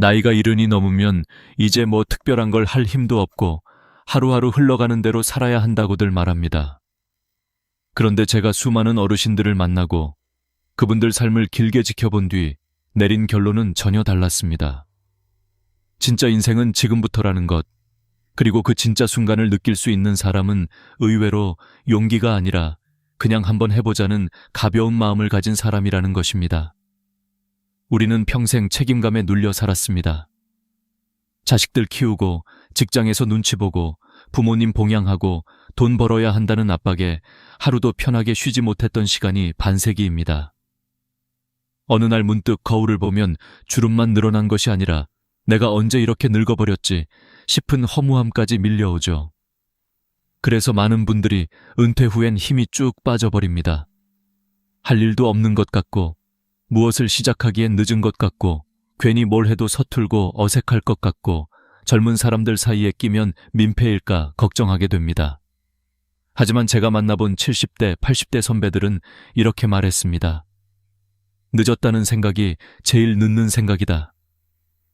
나이가 이른이 넘으면 이제 뭐 특별한 걸 할 힘도 없고 하루하루 흘러가는 대로 살아야 한다고들 말합니다. 그런데 제가 수많은 어르신들을 만나고 그분들 삶을 길게 지켜본 뒤 내린 결론은 전혀 달랐습니다. 진짜 인생은 지금부터라는 것, 그리고 그 진짜 순간을 느낄 수 있는 사람은 의외로 용기가 아니라 그냥 한번 해보자는 가벼운 마음을 가진 사람이라는 것입니다. 우리는 평생 책임감에 눌려 살았습니다. 자식들 키우고 직장에서 눈치 보고 부모님 봉양하고 돈 벌어야 한다는 압박에 하루도 편하게 쉬지 못했던 시간이 반세기입니다. 어느 날 문득 거울을 보면 주름만 늘어난 것이 아니라 내가 언제 이렇게 늙어버렸지 싶은 허무함까지 밀려오죠. 그래서 많은 분들이 은퇴 후엔 힘이 쭉 빠져버립니다. 할 일도 없는 것 같고 무엇을 시작하기엔 늦은 것 같고 괜히 뭘 해도 서툴고 어색할 것 같고 젊은 사람들 사이에 끼면 민폐일까 걱정하게 됩니다. 하지만 제가 만나본 70대, 80대 선배들은 이렇게 말했습니다. 늦었다는 생각이 제일 늦는 생각이다.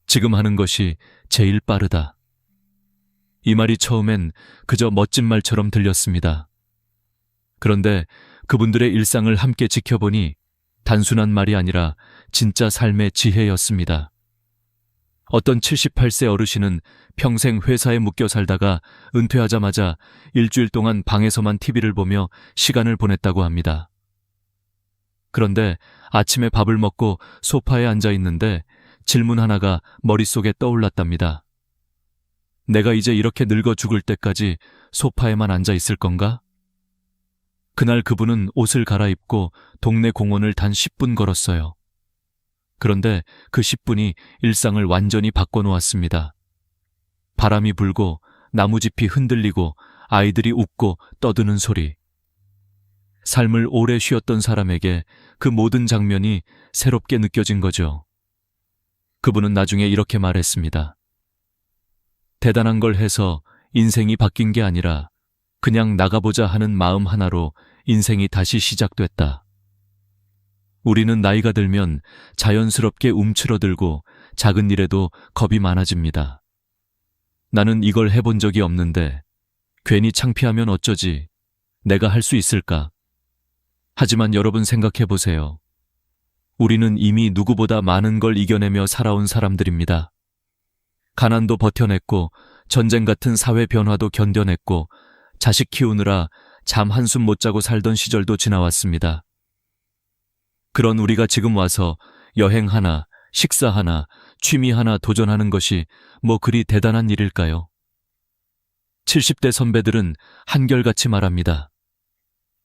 지금 하는 것이 제일 빠르다. 이 말이 처음엔 그저 멋진 말처럼 들렸습니다. 그런데 그분들의 일상을 함께 지켜보니 단순한 말이 아니라 진짜 삶의 지혜였습니다. 어떤 78세 어르신은 평생 회사에 묶여 살다가 은퇴하자마자 일주일 동안 방에서만 TV를 보며 시간을 보냈다고 합니다. 그런데 아침에 밥을 먹고 소파에 앉아 있는데 질문 하나가 머릿속에 떠올랐답니다. 내가 이제 이렇게 늙어 죽을 때까지 소파에만 앉아 있을 건가? 그날 그분은 옷을 갈아입고 동네 공원을 단 10분 걸었어요. 그런데 그 10분이 일상을 완전히 바꿔놓았습니다. 바람이 불고 나무짚이 흔들리고 아이들이 웃고 떠드는 소리. 삶을 오래 쉬었던 사람에게 그 모든 장면이 새롭게 느껴진 거죠. 그분은 나중에 이렇게 말했습니다. 대단한 걸 해서 인생이 바뀐 게 아니라 그냥 나가보자 하는 마음 하나로 인생이 다시 시작됐다. 우리는 나이가 들면 자연스럽게 움츠러들고 작은 일에도 겁이 많아집니다. 나는 이걸 해본 적이 없는데 괜히 창피하면 어쩌지? 내가 할 수 있을까? 하지만 여러분 생각해 보세요. 우리는 이미 누구보다 많은 걸 이겨내며 살아온 사람들입니다. 가난도 버텨냈고 전쟁 같은 사회 변화도 견뎌냈고 자식 키우느라 잠 한숨 못 자고 살던 시절도 지나왔습니다. 그런 우리가 지금 와서 여행 하나, 식사 하나, 취미 하나 도전하는 것이 뭐 그리 대단한 일일까요? 70대 선배들은 한결같이 말합니다.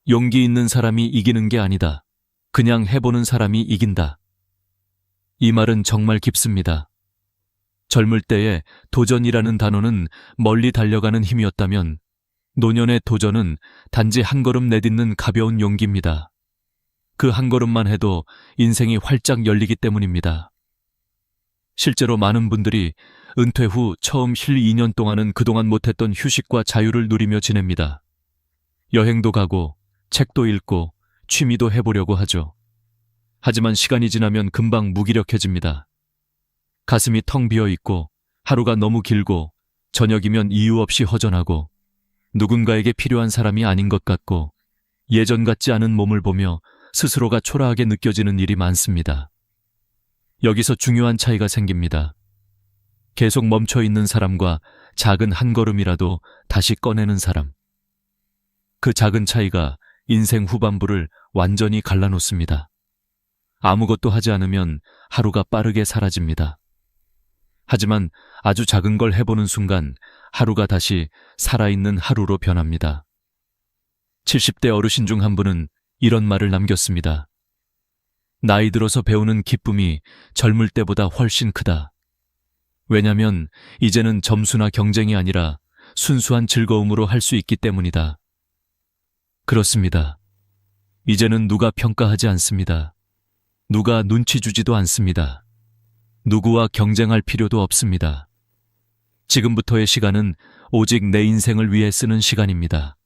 용기 있는 사람이 이기는 게 아니다. 그냥 해보는 사람이 이긴다. 이 말은 정말 깊습니다. 젊을 때에 도전이라는 단어는 멀리 달려가는 힘이었다면 노년의 도전은 단지 한 걸음 내딛는 가벼운 용기입니다. 그 한 걸음만 해도 인생이 활짝 열리기 때문입니다. 실제로 많은 분들이 은퇴 후 처음 쉴 2년 동안은 그동안 못했던 휴식과 자유를 누리며 지냅니다. 여행도 가고 책도 읽고 취미도 해보려고 하죠. 하지만 시간이 지나면 금방 무기력해집니다. 가슴이 텅 비어 있고 하루가 너무 길고 저녁이면 이유 없이 허전하고 누군가에게 필요한 사람이 아닌 것 같고 예전 같지 않은 몸을 보며 스스로가 초라하게 느껴지는 일이 많습니다. 여기서 중요한 차이가 생깁니다. 계속 멈춰 있는 사람과 작은 한 걸음이라도 다시 꺼내는 사람. 그 작은 차이가 인생 후반부를 완전히 갈라놓습니다. 아무것도 하지 않으면 하루가 빠르게 사라집니다. 하지만 아주 작은 걸 해보는 순간 하루가 다시 살아있는 하루로 변합니다. 70대 어르신 중 한 분은 이런 말을 남겼습니다. 나이 들어서 배우는 기쁨이 젊을 때보다 훨씬 크다. 왜냐면 이제는 점수나 경쟁이 아니라 순수한 즐거움으로 할 수 있기 때문이다. 그렇습니다. 이제는 누가 평가하지 않습니다. 누가 눈치 주지도 않습니다. 누구와 경쟁할 필요도 없습니다. 지금부터의 시간은 오직 내 인생을 위해 쓰는 시간입니다.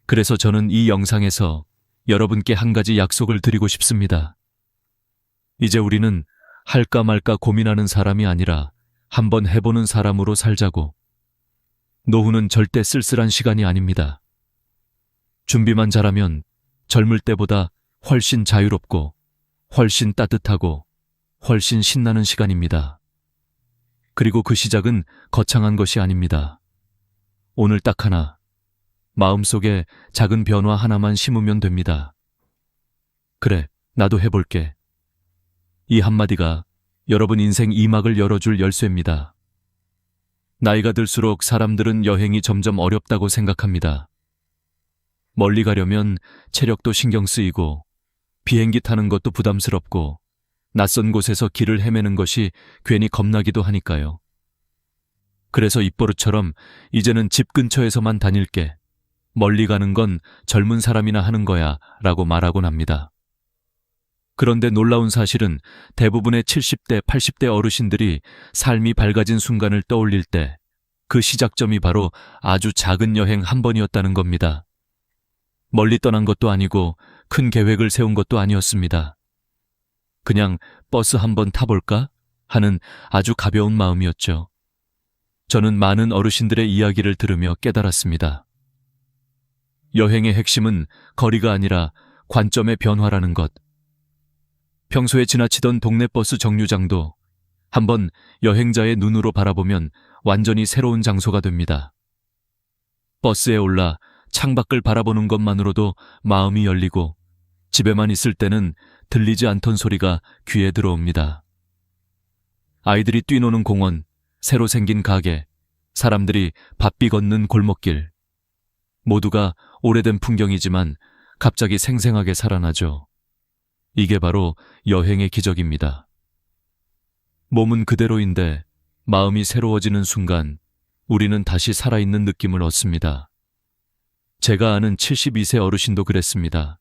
그래서 저는 이 영상에서 여러분께 한 가지 약속을 드리고 싶습니다. 이제 우리는 할까 말까 고민하는 사람이 아니라 한번 해보는 사람으로 살자고. 노후는 절대 쓸쓸한 시간이 아닙니다. 준비만 잘하면 젊을 때보다 훨씬 자유롭고 훨씬 따뜻하고 훨씬 신나는 시간입니다. 그리고 그 시작은 거창한 것이 아닙니다. 오늘 딱 하나, 마음속에 작은 변화 하나만 심으면 됩니다. 그래, 나도 해볼게. 이 한마디가 여러분 인생 2막을 열어줄 열쇠입니다. 나이가 들수록 사람들은 여행이 점점 어렵다고 생각합니다. 멀리 가려면 체력도 신경 쓰이고 비행기 타는 것도 부담스럽고 낯선 곳에서 길을 헤매는 것이 괜히 겁나기도 하니까요. 그래서 입버릇처럼 이제는 집 근처에서만 다닐게. 멀리 가는 건 젊은 사람이나 하는 거야 라고 말하곤 합니다. 그런데 놀라운 사실은 대부분의 70대, 80대 어르신들이 삶이 밝아진 순간을 떠올릴 때 그 시작점이 바로 아주 작은 여행 한 번이었다는 겁니다. 멀리 떠난 것도 아니고 큰 계획을 세운 것도 아니었습니다. 그냥 버스 한번 타볼까 하는 아주 가벼운 마음이었죠. 저는 많은 어르신들의 이야기를 들으며 깨달았습니다. 여행의 핵심은 거리가 아니라 관점의 변화라는 것. 평소에 지나치던 동네 버스 정류장도 한번 여행자의 눈으로 바라보면 완전히 새로운 장소가 됩니다. 버스에 올라 창밖을 바라보는 것만으로도 마음이 열리고 집에만 있을 때는 들리지 않던 소리가 귀에 들어옵니다. 아이들이 뛰노는 공원, 새로 생긴 가게, 사람들이 바삐 걷는 골목길. 모두가 오래된 풍경이지만 갑자기 생생하게 살아나죠. 이게 바로 여행의 기적입니다. 몸은 그대로인데 마음이 새로워지는 순간 우리는 다시 살아있는 느낌을 얻습니다. 제가 아는 72세 어르신도 그랬습니다.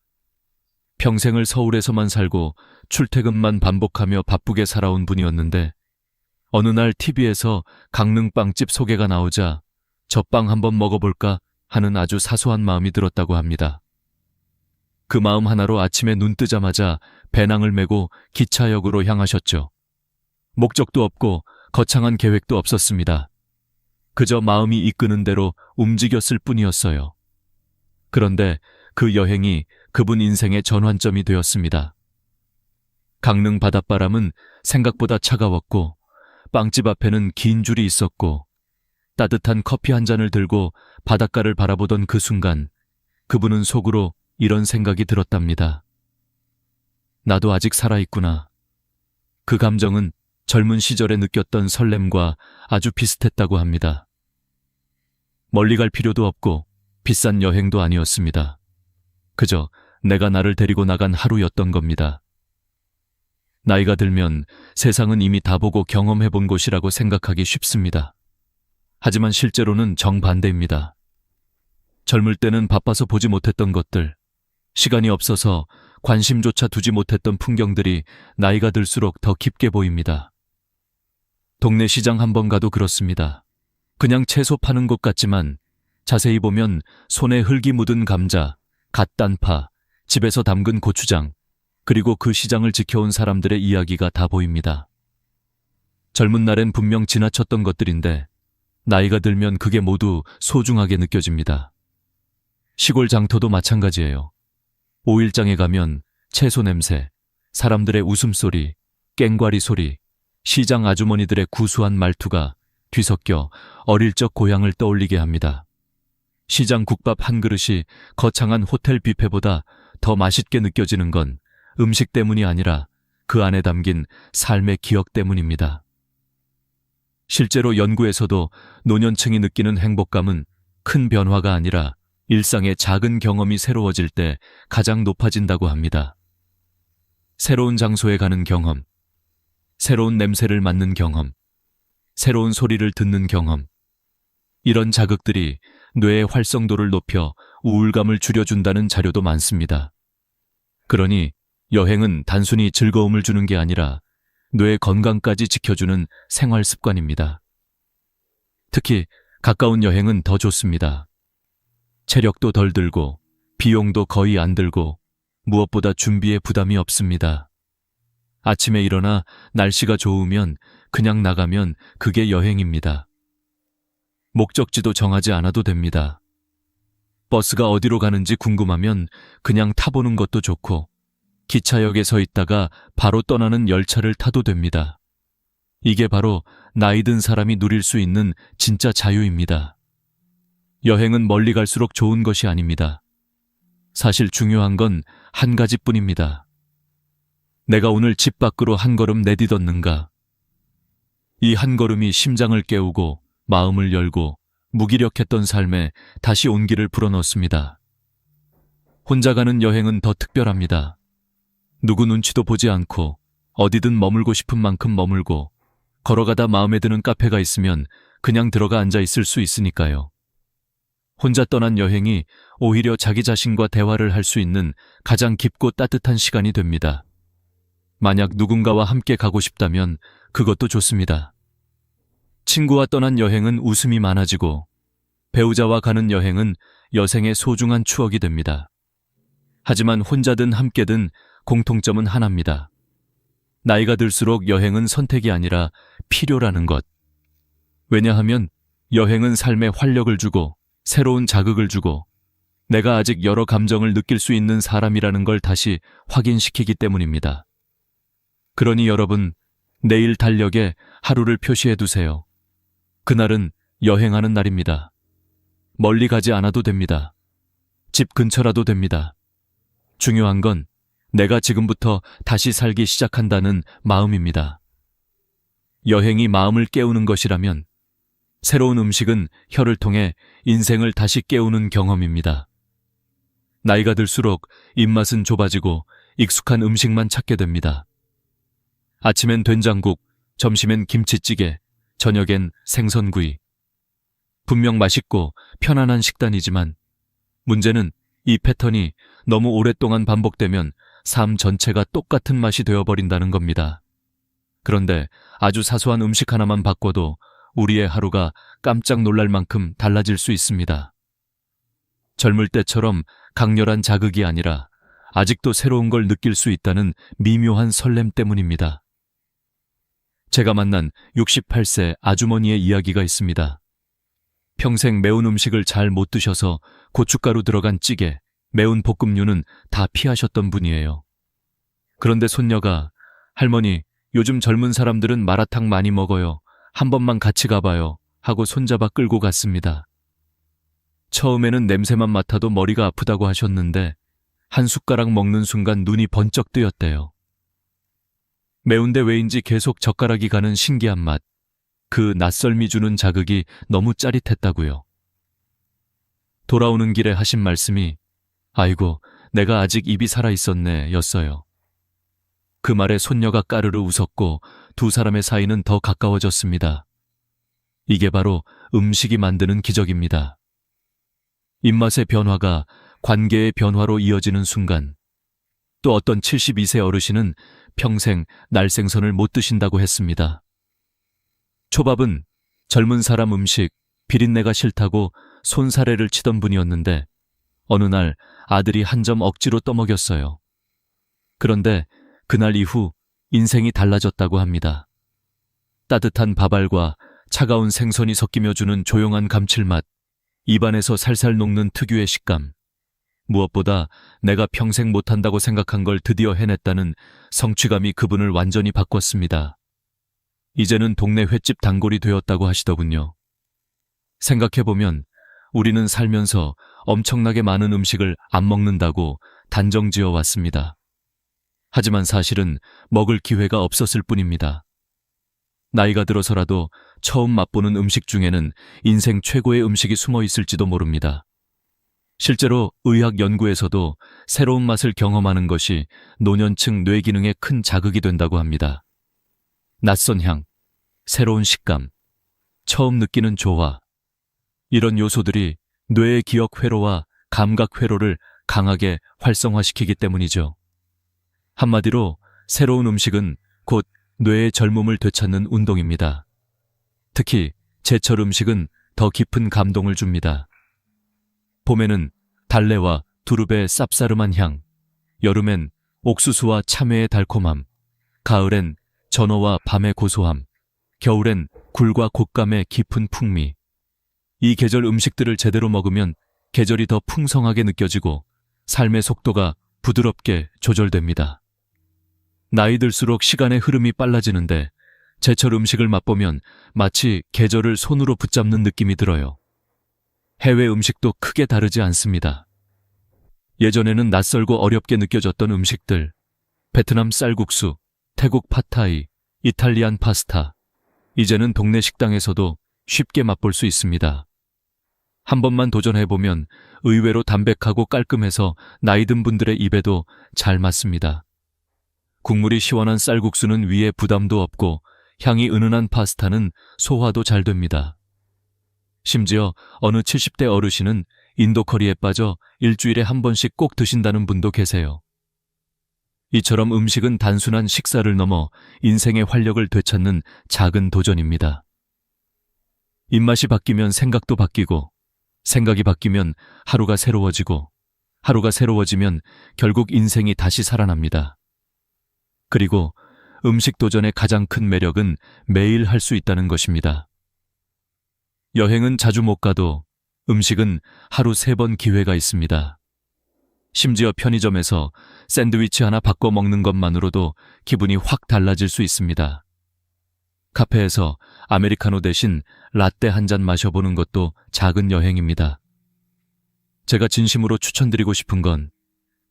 평생을 서울에서만 살고 출퇴근만 반복하며 바쁘게 살아온 분이었는데 어느 날 TV에서 강릉 빵집 소개가 나오자 저 빵 한번 먹어볼까 하는 아주 사소한 마음이 들었다고 합니다. 그 마음 하나로 아침에 눈 뜨자마자 배낭을 메고 기차역으로 향하셨죠. 목적도 없고 거창한 계획도 없었습니다. 그저 마음이 이끄는 대로 움직였을 뿐이었어요. 그런데 그 여행이 그분 인생의 전환점이 되었습니다. 강릉 바닷바람은 생각보다 차가웠고 빵집 앞에는 긴 줄이 있었고 따뜻한 커피 한 잔을 들고 바닷가를 바라보던 그 순간 그분은 속으로 이런 생각이 들었답니다. 나도 아직 살아있구나. 그 감정은 젊은 시절에 느꼈던 설렘과 아주 비슷했다고 합니다. 멀리 갈 필요도 없고 비싼 여행도 아니었습니다. 그저 내가 나를 데리고 나간 하루였던 겁니다. 나이가 들면 세상은 이미 다 보고 경험해 본 곳이라고 생각하기 쉽습니다. 하지만 실제로는 정반대입니다. 젊을 때는 바빠서 보지 못했던 것들, 시간이 없어서 관심조차 두지 못했던 풍경들이 나이가 들수록 더 깊게 보입니다. 동네 시장 한번 가도 그렇습니다. 그냥 채소 파는 곳 같지만 자세히 보면 손에 흙이 묻은 감자, 갓단파, 집에서 담근 고추장, 그리고 그 시장을 지켜온 사람들의 이야기가 다 보입니다. 젊은 날엔 분명 지나쳤던 것들인데 나이가 들면 그게 모두 소중하게 느껴집니다. 시골 장터도 마찬가지예요. 오일장에 가면 채소 냄새, 사람들의 웃음소리, 깽과리 소리, 시장 아주머니들의 구수한 말투가 뒤섞여 어릴 적 고향을 떠올리게 합니다. 시장 국밥 한 그릇이 거창한 호텔 뷔페보다 더 맛있게 느껴지는 건 음식 때문이 아니라 그 안에 담긴 삶의 기억 때문입니다. 실제로 연구에서도 노년층이 느끼는 행복감은 큰 변화가 아니라 일상의 작은 경험이 새로워질 때 가장 높아진다고 합니다. 새로운 장소에 가는 경험, 새로운 냄새를 맡는 경험, 새로운 소리를 듣는 경험. 이런 자극들이 뇌의 활성도를 높여 우울감을 줄여준다는 자료도 많습니다. 그러니 여행은 단순히 즐거움을 주는 게 아니라 뇌 건강까지 지켜주는 생활 습관입니다. 특히 가까운 여행은 더 좋습니다. 체력도 덜 들고 비용도 거의 안 들고 무엇보다 준비에 부담이 없습니다. 아침에 일어나 날씨가 좋으면 그냥 나가면 그게 여행입니다. 목적지도 정하지 않아도 됩니다. 버스가 어디로 가는지 궁금하면 그냥 타보는 것도 좋고, 기차역에 서 있다가 바로 떠나는 열차를 타도 됩니다. 이게 바로 나이 든 사람이 누릴 수 있는 진짜 자유입니다. 여행은 멀리 갈수록 좋은 것이 아닙니다. 사실 중요한 건 한 가지뿐입니다. 내가 오늘 집 밖으로 한 걸음 내디뎠는가? 이 한 걸음이 심장을 깨우고 마음을 열고 무기력했던 삶에 다시 온기를 불어넣습니다. 혼자 가는 여행은 더 특별합니다. 누구 눈치도 보지 않고 어디든 머물고 싶은 만큼 머물고, 걸어가다 마음에 드는 카페가 있으면 그냥 들어가 앉아 있을 수 있으니까요. 혼자 떠난 여행이 오히려 자기 자신과 대화를 할 수 있는 가장 깊고 따뜻한 시간이 됩니다. 만약 누군가와 함께 가고 싶다면 그것도 좋습니다. 친구와 떠난 여행은 웃음이 많아지고, 배우자와 가는 여행은 여생의 소중한 추억이 됩니다. 하지만 혼자든 함께든 공통점은 하나입니다. 나이가 들수록 여행은 선택이 아니라 필요라는 것. 왜냐하면 여행은 삶에 활력을 주고 새로운 자극을 주고 내가 아직 여러 감정을 느낄 수 있는 사람이라는 걸 다시 확인시키기 때문입니다. 그러니 여러분, 내일 달력에 하루를 표시해 두세요. 그날은 여행하는 날입니다. 멀리 가지 않아도 됩니다. 집 근처라도 됩니다. 중요한 건 내가 지금부터 다시 살기 시작한다는 마음입니다. 여행이 마음을 깨우는 것이라면 새로운 음식은 혀를 통해 인생을 다시 깨우는 경험입니다. 나이가 들수록 입맛은 좁아지고 익숙한 음식만 찾게 됩니다. 아침엔 된장국, 점심엔 김치찌개, 저녁엔 생선구이. 분명 맛있고 편안한 식단이지만 문제는 이 패턴이 너무 오랫동안 반복되면 삶 전체가 똑같은 맛이 되어버린다는 겁니다. 그런데 아주 사소한 음식 하나만 바꿔도 우리의 하루가 깜짝 놀랄 만큼 달라질 수 있습니다. 젊을 때처럼 강렬한 자극이 아니라 아직도 새로운 걸 느낄 수 있다는 미묘한 설렘 때문입니다. 제가 만난 68세 아주머니의 이야기가 있습니다. 평생 매운 음식을 잘 못 드셔서 고춧가루 들어간 찌개, 매운 볶음류는 다 피하셨던 분이에요. 그런데 손녀가 "할머니, 요즘 젊은 사람들은 마라탕 많이 먹어요. 한 번만 같이 가봐요." 하고 손잡아 끌고 갔습니다. 처음에는 냄새만 맡아도 머리가 아프다고 하셨는데 한 숟가락 먹는 순간 눈이 번쩍 뜨였대요. 매운데 왜인지 계속 젓가락이 가는 신기한 맛, 그 낯설미 주는 자극이 너무 짜릿했다고요. 돌아오는 길에 하신 말씀이 "아이고, 내가 아직 입이 살아있었네" 였어요. 그 말에 손녀가 까르르 웃었고 두 사람의 사이는 더 가까워졌습니다. 이게 바로 음식이 만드는 기적입니다. 입맛의 변화가 관계의 변화로 이어지는 순간, 또 어떤 72세 어르신은 평생 날생선을 못 드신다고 했습니다. 초밥은 젊은 사람 음식, 비린내가 싫다고 손사래를 치던 분이었는데 어느 날 아들이 한 점 억지로 떠먹였어요. 그런데 그날 이후 인생이 달라졌다고 합니다. 따뜻한 밥알과 차가운 생선이 섞이며 주는 조용한 감칠맛, 입안에서 살살 녹는 특유의 식감, 무엇보다 내가 평생 못한다고 생각한 걸 드디어 해냈다는 성취감이 그분을 완전히 바꿨습니다. 이제는 동네 횟집 단골이 되었다고 하시더군요. 생각해보면 우리는 살면서 엄청나게 많은 음식을 안 먹는다고 단정지어 왔습니다. 하지만 사실은 먹을 기회가 없었을 뿐입니다. 나이가 들어서라도 처음 맛보는 음식 중에는 인생 최고의 음식이 숨어 있을지도 모릅니다. 실제로 의학 연구에서도 새로운 맛을 경험하는 것이 노년층 뇌 기능에 큰 자극이 된다고 합니다. 낯선 향, 새로운 식감, 처음 느끼는 조화, 이런 요소들이 뇌의 기억 회로와 감각 회로를 강하게 활성화시키기 때문이죠. 한마디로 새로운 음식은 곧 뇌의 젊음을 되찾는 운동입니다. 특히 제철 음식은 더 깊은 감동을 줍니다. 봄에는 달래와 두릅의 쌉싸름한 향, 여름엔 옥수수와 참외의 달콤함, 가을엔 전어와 밤의 고소함, 겨울엔 굴과 곶감의 깊은 풍미. 이 계절 음식들을 제대로 먹으면 계절이 더 풍성하게 느껴지고 삶의 속도가 부드럽게 조절됩니다. 나이 들수록 시간의 흐름이 빨라지는데 제철 음식을 맛보면 마치 계절을 손으로 붙잡는 느낌이 들어요. 해외 음식도 크게 다르지 않습니다. 예전에는 낯설고 어렵게 느껴졌던 음식들, 베트남 쌀국수, 태국 팟타이, 이탈리안 파스타, 이제는 동네 식당에서도 쉽게 맛볼 수 있습니다. 한 번만 도전해보면 의외로 담백하고 깔끔해서 나이 든 분들의 입에도 잘 맞습니다. 국물이 시원한 쌀국수는 위에 부담도 없고 향이 은은한 파스타는 소화도 잘 됩니다. 심지어 어느 70대 어르신은 인도 커리에 빠져 일주일에 한 번씩 꼭 드신다는 분도 계세요. 이처럼 음식은 단순한 식사를 넘어 인생의 활력을 되찾는 작은 도전입니다. 입맛이 바뀌면 생각도 바뀌고, 생각이 바뀌면 하루가 새로워지고, 하루가 새로워지면 결국 인생이 다시 살아납니다. 그리고 음식 도전의 가장 큰 매력은 매일 할 수 있다는 것입니다. 여행은 자주 못 가도 음식은 하루 3번 기회가 있습니다. 심지어 편의점에서 샌드위치 하나 바꿔 먹는 것만으로도 기분이 확 달라질 수 있습니다. 카페에서 아메리카노 대신 라떼 한 잔 마셔보는 것도 작은 여행입니다. 제가 진심으로 추천드리고 싶은 건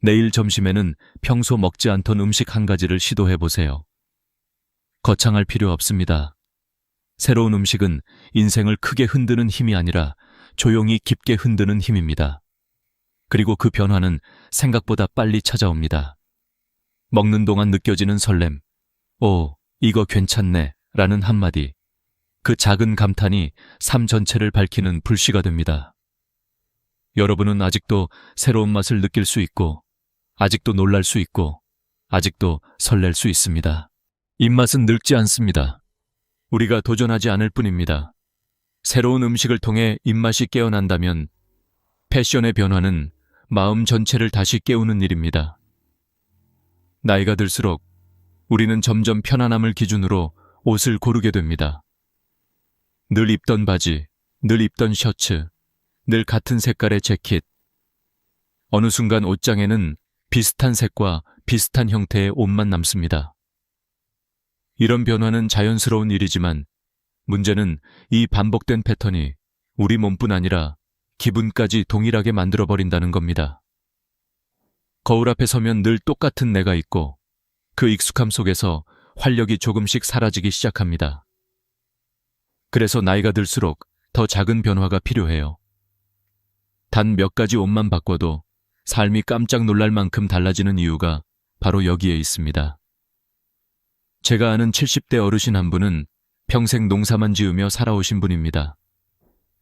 내일 점심에는 평소 먹지 않던 음식 한 가지를 시도해보세요. 거창할 필요 없습니다. 새로운 음식은 인생을 크게 흔드는 힘이 아니라 조용히 깊게 흔드는 힘입니다. 그리고 그 변화는 생각보다 빨리 찾아옵니다. 먹는 동안 느껴지는 설렘, 오, 이거 괜찮네 라는 한마디, 그 작은 감탄이 삶 전체를 밝히는 불씨가 됩니다. 여러분은 아직도 새로운 맛을 느낄 수 있고, 아직도 놀랄 수 있고, 아직도 설렐 수 있습니다. 입맛은 늙지 않습니다. 우리가 도전하지 않을 뿐입니다. 새로운 음식을 통해 입맛이 깨어난다면 패션의 변화는 마음 전체를 다시 깨우는 일입니다. 나이가 들수록 우리는 점점 편안함을 기준으로 옷을 고르게 됩니다. 늘 입던 바지, 늘 입던 셔츠, 늘 같은 색깔의 재킷. 어느 순간 옷장에는 비슷한 색과 비슷한 형태의 옷만 남습니다. 이런 변화는 자연스러운 일이지만 문제는 이 반복된 패턴이 우리 몸뿐 아니라 기분까지 동일하게 만들어버린다는 겁니다. 거울 앞에 서면 늘 똑같은 내가 있고 그 익숙함 속에서 활력이 조금씩 사라지기 시작합니다. 그래서 나이가 들수록 더 작은 변화가 필요해요. 단 몇 가지 옷만 바꿔도 삶이 깜짝 놀랄 만큼 달라지는 이유가 바로 여기에 있습니다. 제가 아는 70대 어르신 한 분은 평생 농사만 지으며 살아오신 분입니다.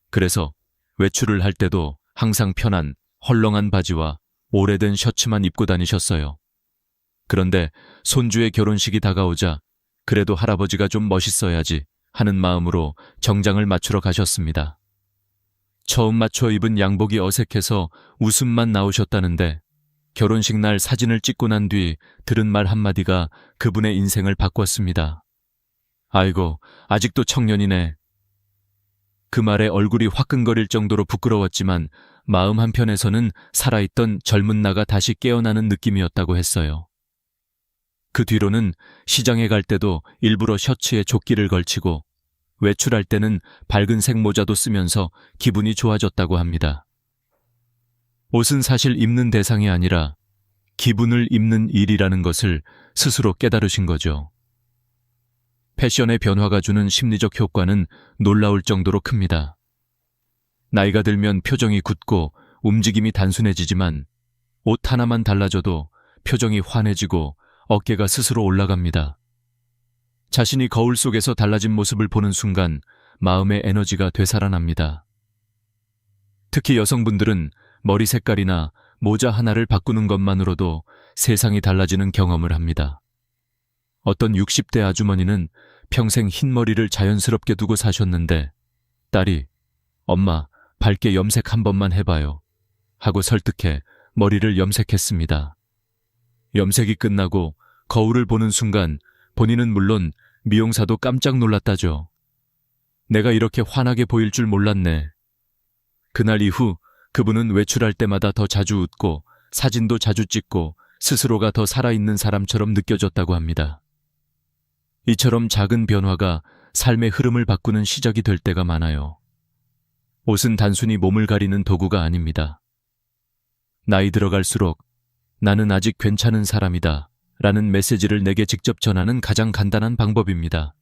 그래서 외출을 할 때도 항상 편한 헐렁한 바지와 오래된 셔츠만 입고 다니셨어요. 그런데 손주의 결혼식이 다가오자 그래도 할아버지가 좀 멋있어야지 하는 마음으로 정장을 맞추러 가셨습니다. 처음 맞춰 입은 양복이 어색해서 웃음만 나오셨다는데 결혼식 날 사진을 찍고 난 뒤 들은 말 한마디가 그분의 인생을 바꿨습니다. 아이고, 아직도 청년이네. 그 말에 얼굴이 화끈거릴 정도로 부끄러웠지만 마음 한편에서는 살아있던 젊은 나가 다시 깨어나는 느낌이었다고 했어요. 그 뒤로는 시장에 갈 때도 일부러 셔츠에 조끼를 걸치고 외출할 때는 밝은색 모자도 쓰면서 기분이 좋아졌다고 합니다. 옷은 사실 입는 대상이 아니라 기분을 입는 일이라는 것을 스스로 깨달으신 거죠. 패션의 변화가 주는 심리적 효과는 놀라울 정도로 큽니다. 나이가 들면 표정이 굳고 움직임이 단순해지지만 옷 하나만 달라져도 표정이 환해지고 어깨가 스스로 올라갑니다. 자신이 거울 속에서 달라진 모습을 보는 순간 마음의 에너지가 되살아납니다. 특히 여성분들은 머리 색깔이나 모자 하나를 바꾸는 것만으로도 세상이 달라지는 경험을 합니다. 어떤 60대 아주머니는 평생 흰 머리를 자연스럽게 두고 사셨는데 딸이 엄마 밝게 염색 한 번만 해봐요 하고 설득해 머리를 염색했습니다. 염색이 끝나고 거울을 보는 순간 본인은 물론 미용사도 깜짝 놀랐다죠. 내가 이렇게 환하게 보일 줄 몰랐네. 그날 이후 그분은 외출할 때마다 더 자주 웃고 사진도 자주 찍고 스스로가 더 살아있는 사람처럼 느껴졌다고 합니다. 이처럼 작은 변화가 삶의 흐름을 바꾸는 시작이 될 때가 많아요. 옷은 단순히 몸을 가리는 도구가 아닙니다. 나이 들어갈수록 나는 아직 괜찮은 사람이다 라는 메시지를 내게 직접 전하는 가장 간단한 방법입니다.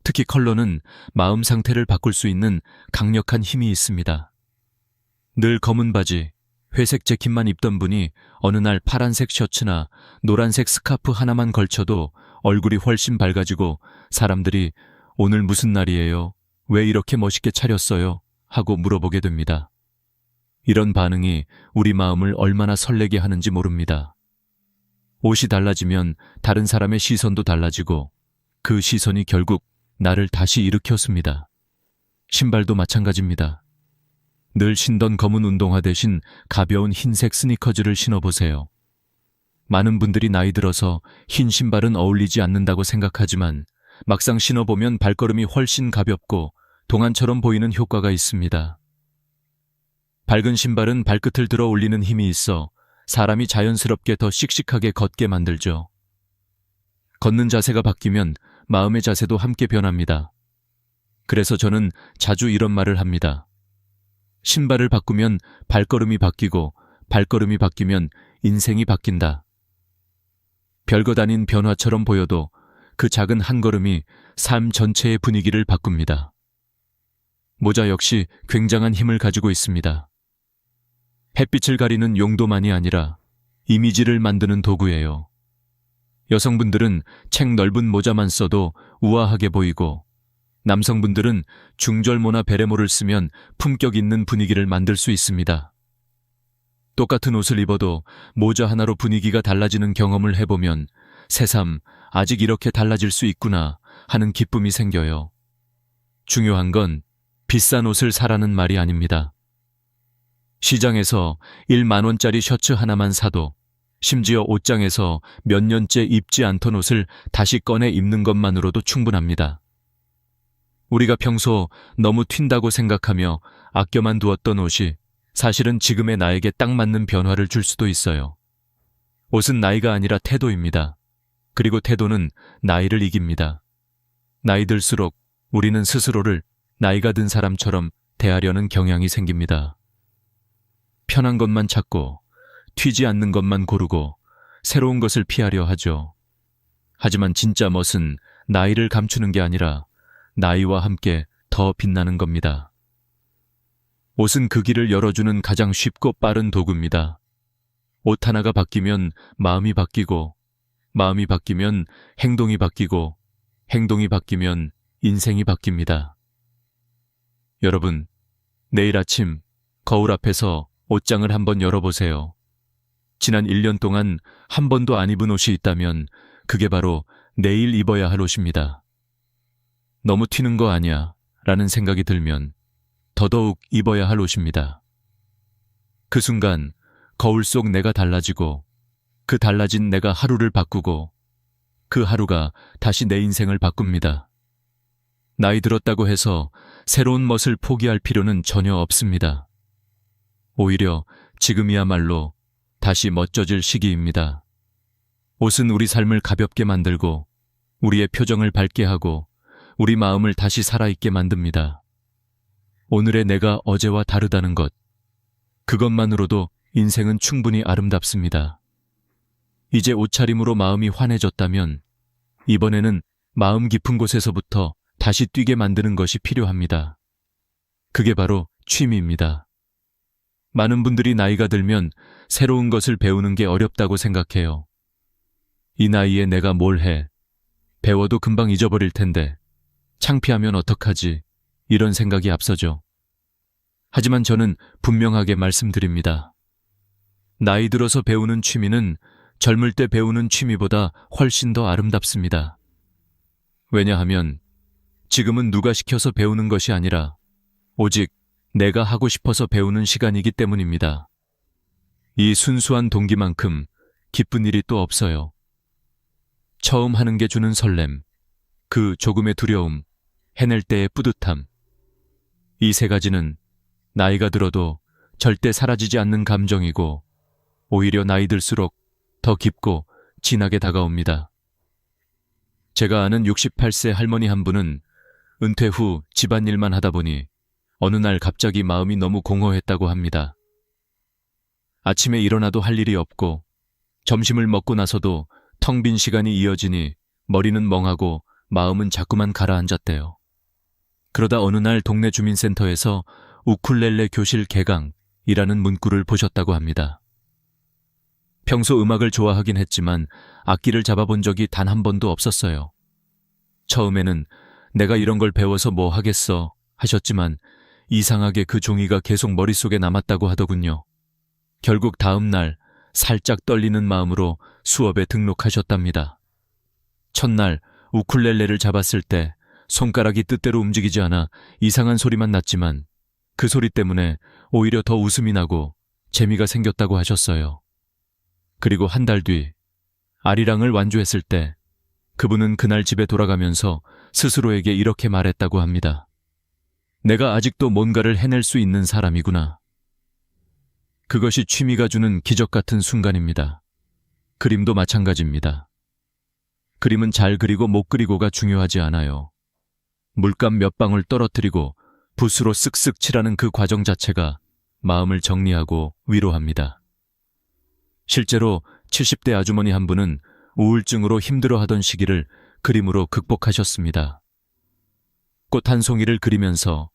특히 컬러는 마음 상태를 바꿀 수 있는 강력한 힘이 있습니다. 늘 검은 바지, 회색 재킷만 입던 분이 어느 날 파란색 셔츠나 노란색 스카프 하나만 걸쳐도 얼굴이 훨씬 밝아지고 사람들이 오늘 무슨 날이에요? 왜 이렇게 멋있게 차렸어요? 하고 물어보게 됩니다. 이런 반응이 우리 마음을 얼마나 설레게 하는지 모릅니다. 옷이 달라지면 다른 사람의 시선도 달라지고 그 시선이 결국 나를 다시 일으켰습니다. 신발도 마찬가지입니다. 늘 신던 검은 운동화 대신 가벼운 흰색 스니커즈를 신어보세요. 많은 분들이 나이 들어서 흰 신발은 어울리지 않는다고 생각하지만 막상 신어보면 발걸음이 훨씬 가볍고 동안처럼 보이는 효과가 있습니다. 밝은 신발은 발끝을 들어 올리는 힘이 있어 사람이 자연스럽게 더 씩씩하게 걷게 만들죠. 걷는 자세가 바뀌면 마음의 자세도 함께 변합니다. 그래서 저는 자주 이런 말을 합니다. 신발을 바꾸면 발걸음이 바뀌고 발걸음이 바뀌면 인생이 바뀐다. 별것 아닌 변화처럼 보여도 그 작은 한 걸음이 삶 전체의 분위기를 바꿉니다. 모자 역시 굉장한 힘을 가지고 있습니다. 햇빛을 가리는 용도만이 아니라 이미지를 만드는 도구예요. 여성분들은 책 넓은 모자만 써도 우아하게 보이고 남성분들은 중절모나 베레모를 쓰면 품격 있는 분위기를 만들 수 있습니다. 똑같은 옷을 입어도 모자 하나로 분위기가 달라지는 경험을 해보면 새삼 아직 이렇게 달라질 수 있구나 하는 기쁨이 생겨요. 중요한 건 비싼 옷을 사라는 말이 아닙니다. 시장에서 1만 원짜리 셔츠 하나만 사도 심지어 옷장에서 몇 년째 입지 않던 옷을 다시 꺼내 입는 것만으로도 충분합니다. 우리가 평소 너무 튄다고 생각하며 아껴만 두었던 옷이 사실은 지금의 나에게 딱 맞는 변화를 줄 수도 있어요. 옷은 나이가 아니라 태도입니다. 그리고 태도는 나이를 이깁니다. 나이 들수록 우리는 스스로를 나이가 든 사람처럼 대하려는 경향이 생깁니다. 편한 것만 찾고 튀지 않는 것만 고르고 새로운 것을 피하려 하죠. 하지만 진짜 멋은 나이를 감추는 게 아니라 나이와 함께 더 빛나는 겁니다. 옷은 그 길을 열어주는 가장 쉽고 빠른 도구입니다. 옷 하나가 바뀌면 마음이 바뀌고, 마음이 바뀌면 행동이 바뀌고, 행동이 바뀌면 인생이 바뀝니다. 여러분, 내일 아침 거울 앞에서 옷장을 한번 열어보세요. 지난 1년 동안 한 번도 안 입은 옷이 있다면 그게 바로 내일 입어야 할 옷입니다. 너무 튀는 거 아니야 라는 생각이 들면 더더욱 입어야 할 옷입니다. 그 순간 거울 속 내가 달라지고 그 달라진 내가 하루를 바꾸고 그 하루가 다시 내 인생을 바꿉니다. 나이 들었다고 해서 새로운 멋을 포기할 필요는 전혀 없습니다. 오히려 지금이야말로 다시 멋져질 시기입니다. 옷은 우리 삶을 가볍게 만들고 우리의 표정을 밝게 하고 우리 마음을 다시 살아있게 만듭니다. 오늘의 내가 어제와 다르다는 것, 그것만으로도 인생은 충분히 아름답습니다. 이제 옷차림으로 마음이 환해졌다면 이번에는 마음 깊은 곳에서부터 다시 뛰게 만드는 것이 필요합니다. 그게 바로 취미입니다. 많은 분들이 나이가 들면 새로운 것을 배우는 게 어렵다고 생각해요. 이 나이에 내가 뭘 해? 배워도 금방 잊어버릴 텐데 창피하면 어떡하지? 이런 생각이 앞서죠. 하지만 저는 분명하게 말씀드립니다. 나이 들어서 배우는 취미는 젊을 때 배우는 취미보다 훨씬 더 아름답습니다. 왜냐하면 지금은 누가 시켜서 배우는 것이 아니라 오직 내가 하고 싶어서 배우는 시간이기 때문입니다. 이 순수한 동기만큼 기쁜 일이 또 없어요. 처음 하는 게 주는 설렘, 그 조금의 두려움, 해낼 때의 뿌듯함. 이 세 가지는 나이가 들어도 절대 사라지지 않는 감정이고 오히려 나이 들수록 더 깊고 진하게 다가옵니다. 제가 아는 68세 할머니 한 분은 은퇴 후 집안일만 하다 보니 어느 날 갑자기 마음이 너무 공허했다고 합니다. 아침에 일어나도 할 일이 없고 점심을 먹고 나서도 텅 빈 시간이 이어지니 머리는 멍하고 마음은 자꾸만 가라앉았대요. 그러다 어느 날 동네 주민센터에서 우쿨렐레 교실 개강이라는 문구를 보셨다고 합니다. 평소 음악을 좋아하긴 했지만 악기를 잡아본 적이 단 한 번도 없었어요. 처음에는 내가 이런 걸 배워서 뭐 하겠어 하셨지만 이상하게 그 종이가 계속 머릿속에 남았다고 하더군요. 결국 다음 날 살짝 떨리는 마음으로 수업에 등록하셨답니다. 첫날 우쿨렐레를 잡았을 때 손가락이 뜻대로 움직이지 않아 이상한 소리만 났지만 그 소리 때문에 오히려 더 웃음이 나고 재미가 생겼다고 하셨어요. 그리고 한 달 뒤 아리랑을 완주했을 때 그분은 그날 집에 돌아가면서 스스로에게 이렇게 말했다고 합니다. 내가 아직도 뭔가를 해낼 수 있는 사람이구나. 그것이 취미가 주는 기적 같은 순간입니다. 그림도 마찬가지입니다. 그림은 잘 그리고 못 그리고가 중요하지 않아요. 물감 몇 방울 떨어뜨리고 붓으로 쓱쓱 칠하는 그 과정 자체가 마음을 정리하고 위로합니다. 실제로 70대 아주머니 한 분은 우울증으로 힘들어하던 시기를 그림으로 극복하셨습니다. 꽃 한 송이를 그리면서,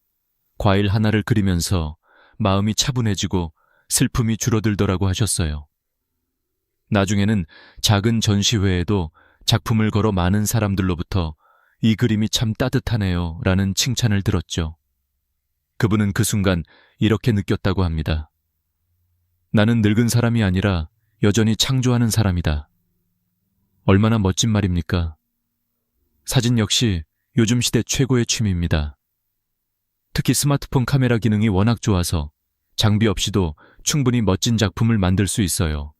과일 하나를 그리면서 마음이 차분해지고 슬픔이 줄어들더라고 하셨어요. 나중에는 작은 전시회에도 작품을 걸어 많은 사람들로부터 이 그림이 참 따뜻하네요 라는 칭찬을 들었죠. 그분은 그 순간 이렇게 느꼈다고 합니다. 나는 늙은 사람이 아니라 여전히 창조하는 사람이다. 얼마나 멋진 말입니까? 사진 역시 요즘 시대 최고의 취미입니다. 특히 스마트폰 카메라 기능이 워낙 좋아서 장비 없이도 충분히 멋진 작품을 만들 수 있어요.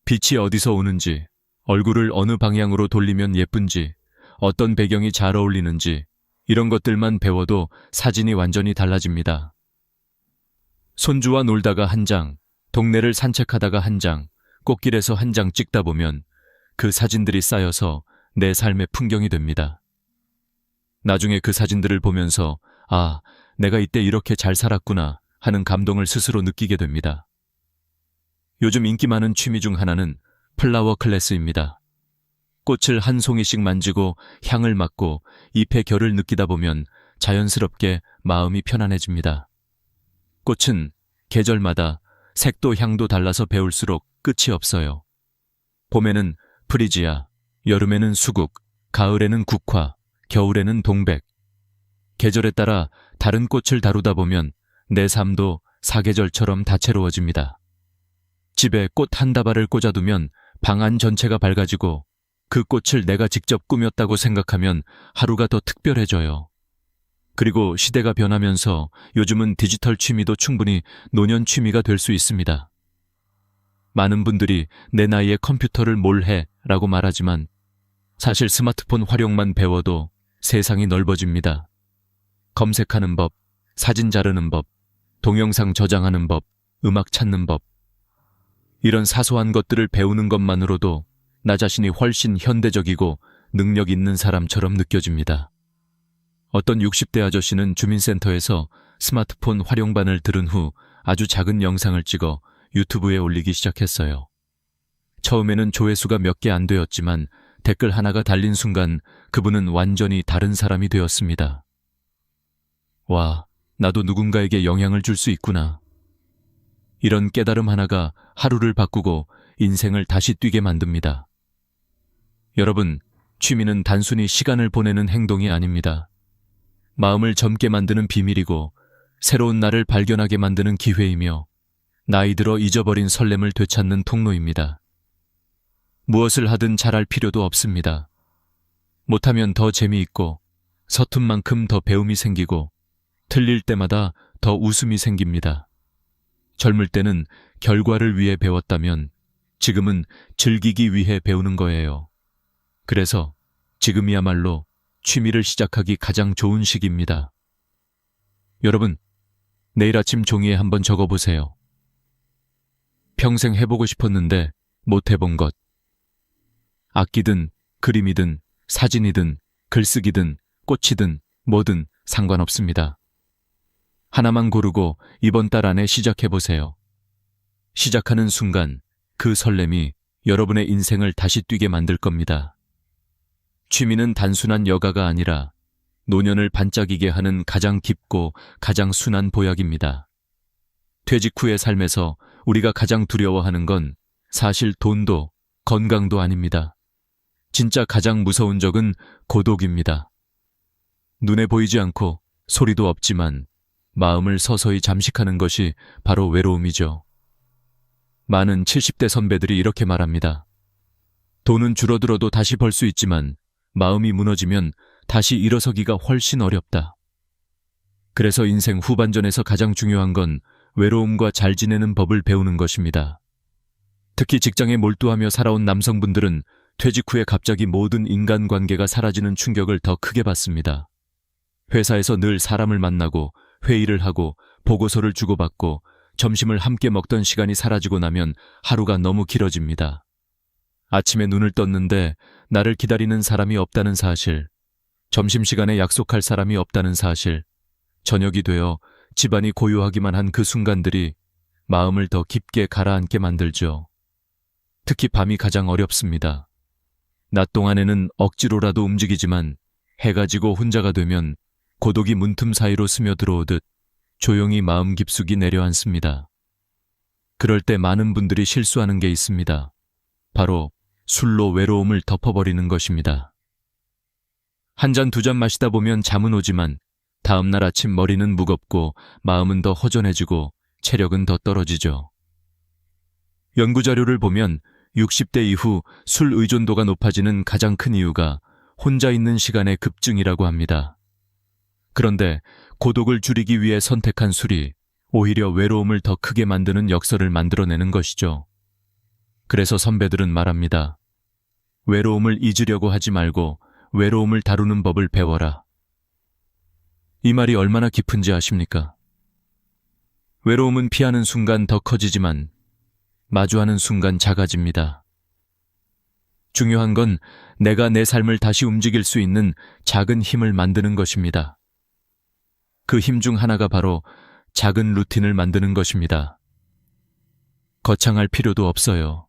빛이 어디서 오는지, 얼굴을 어느 방향으로 돌리면 예쁜지, 어떤 배경이 잘 어울리는지 이런 것들만 배워도 사진이 완전히 달라집니다. 손주와 놀다가 한 장, 동네를 산책하다가 한 장, 꽃길에서 한 장 찍다 보면 그 사진들이 쌓여서 내 삶의 풍경이 됩니다. 나중에 그 사진들을 보면서 아, 내가 이때 이렇게 잘 살았구나 하는 감동을 스스로 느끼게 됩니다. 요즘 인기 많은 취미 중 하나는 플라워 클래스입니다. 꽃을 한 송이씩 만지고 향을 맡고 잎의 결을 느끼다 보면 자연스럽게 마음이 편안해집니다. 꽃은 계절마다 색도 향도 달라서 배울수록 끝이 없어요. 봄에는 프리지아, 여름에는 수국, 가을에는 국화, 겨울에는 동백. 계절에 따라 다른 꽃을 다루다 보면 내 삶도 사계절처럼 다채로워집니다. 집에 꽃 한 다발을 꽂아두면 방 안 전체가 밝아지고 그 꽃을 내가 직접 꾸몄다고 생각하면 하루가 더 특별해져요. 그리고 시대가 변하면서 요즘은 디지털 취미도 충분히 노년 취미가 될 수 있습니다. 많은 분들이 내 나이에 컴퓨터를 뭘 해? 라고 말하지만 사실 스마트폰 활용만 배워도 세상이 넓어집니다. 검색하는 법, 사진 자르는 법, 동영상 저장하는 법, 음악 찾는 법. 이런 사소한 것들을 배우는 것만으로도 나 자신이 훨씬 현대적이고 능력 있는 사람처럼 느껴집니다. 어떤 60대 아저씨는 주민센터에서 스마트폰 활용반을 들은 후 아주 작은 영상을 찍어 유튜브에 올리기 시작했어요. 처음에는 조회수가 몇 개 안 되었지만 댓글 하나가 달린 순간 그분은 완전히 다른 사람이 되었습니다. 와, 나도 누군가에게 영향을 줄 수 있구나. 이런 깨달음 하나가 하루를 바꾸고 인생을 다시 뛰게 만듭니다. 여러분, 취미는 단순히 시간을 보내는 행동이 아닙니다. 마음을 젊게 만드는 비밀이고 새로운 나를 발견하게 만드는 기회이며 나이 들어 잊어버린 설렘을 되찾는 통로입니다. 무엇을 하든 잘할 필요도 없습니다. 못하면 더 재미있고 서툰 만큼 더 배움이 생기고 틀릴 때마다 더 웃음이 생깁니다. 젊을 때는 결과를 위해 배웠다면 지금은 즐기기 위해 배우는 거예요. 그래서 지금이야말로 취미를 시작하기 가장 좋은 시기입니다. 여러분, 내일 아침 종이에 한번 적어보세요. 평생 해보고 싶었는데 못 해본 것. 악기든 그림이든 사진이든 글쓰기든 꽃이든 뭐든 상관없습니다. 하나만 고르고 이번 달 안에 시작해보세요. 시작하는 순간 그 설렘이 여러분의 인생을 다시 뛰게 만들 겁니다. 취미는 단순한 여가가 아니라 노년을 반짝이게 하는 가장 깊고 가장 순한 보약입니다. 퇴직 후의 삶에서 우리가 가장 두려워하는 건 사실 돈도 건강도 아닙니다. 진짜 가장 무서운 적은 고독입니다. 눈에 보이지 않고 소리도 없지만 마음을 서서히 잠식하는 것이 바로 외로움이죠. 많은 70대 선배들이 이렇게 말합니다. 돈은 줄어들어도 다시 벌 수 있지만 마음이 무너지면 다시 일어서기가 훨씬 어렵다. 그래서 인생 후반전에서 가장 중요한 건 외로움과 잘 지내는 법을 배우는 것입니다. 특히 직장에 몰두하며 살아온 남성분들은 퇴직 후에 갑자기 모든 인간관계가 사라지는 충격을 더 크게 받습니다. 회사에서 늘 사람을 만나고 회의를 하고 보고서를 주고받고 점심을 함께 먹던 시간이 사라지고 나면 하루가 너무 길어집니다. 아침에 눈을 떴는데 나를 기다리는 사람이 없다는 사실, 점심시간에 약속할 사람이 없다는 사실, 저녁이 되어 집안이 고요하기만 한 그 순간들이 마음을 더 깊게 가라앉게 만들죠. 특히 밤이 가장 어렵습니다. 낮 동안에는 억지로라도 움직이지만 해가 지고 혼자가 되면 고독이 문틈 사이로 스며들어오듯 조용히 마음 깊숙이 내려앉습니다. 그럴 때 많은 분들이 실수하는 게 있습니다. 바로 술로 외로움을 덮어버리는 것입니다. 한 잔 두 잔 마시다 보면 잠은 오지만 다음날 아침 머리는 무겁고 마음은 더 허전해지고 체력은 더 떨어지죠. 연구자료를 보면 60대 이후 술 의존도가 높아지는 가장 큰 이유가 혼자 있는 시간의 급증이라고 합니다. 그런데 고독을 줄이기 위해 선택한 술이 오히려 외로움을 더 크게 만드는 역설을 만들어내는 것이죠. 그래서 선배들은 말합니다. 외로움을 잊으려고 하지 말고 외로움을 다루는 법을 배워라. 이 말이 얼마나 깊은지 아십니까? 외로움은 피하는 순간 더 커지지만 마주하는 순간 작아집니다. 중요한 건 내가 내 삶을 다시 움직일 수 있는 작은 힘을 만드는 것입니다. 그 힘 중 하나가 바로 작은 루틴을 만드는 것입니다. 거창할 필요도 없어요.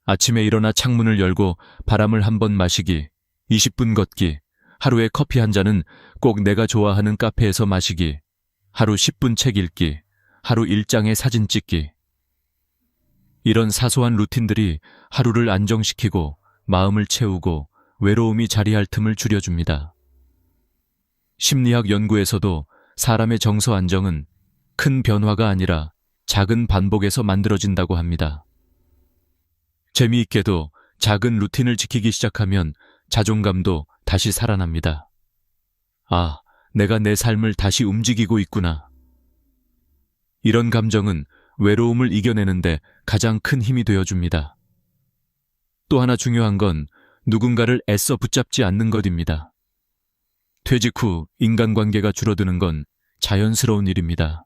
아침에 일어나 창문을 열고 바람을 한 번 마시기, 20분 걷기, 하루에 커피 한 잔은 꼭 내가 좋아하는 카페에서 마시기, 하루 10분 책 읽기, 하루 1장의 사진 찍기. 이런 사소한 루틴들이 하루를 안정시키고 마음을 채우고 외로움이 자리할 틈을 줄여줍니다. 심리학 연구에서도 사람의 정서 안정은 큰 변화가 아니라 작은 반복에서 만들어진다고 합니다. 재미있게도 작은 루틴을 지키기 시작하면 자존감도 다시 살아납니다. 아, 내가 내 삶을 다시 움직이고 있구나. 이런 감정은 외로움을 이겨내는데 가장 큰 힘이 되어줍니다. 또 하나 중요한 건 누군가를 애써 붙잡지 않는 것입니다. 퇴직 후 인간관계가 줄어드는 건 자연스러운 일입니다.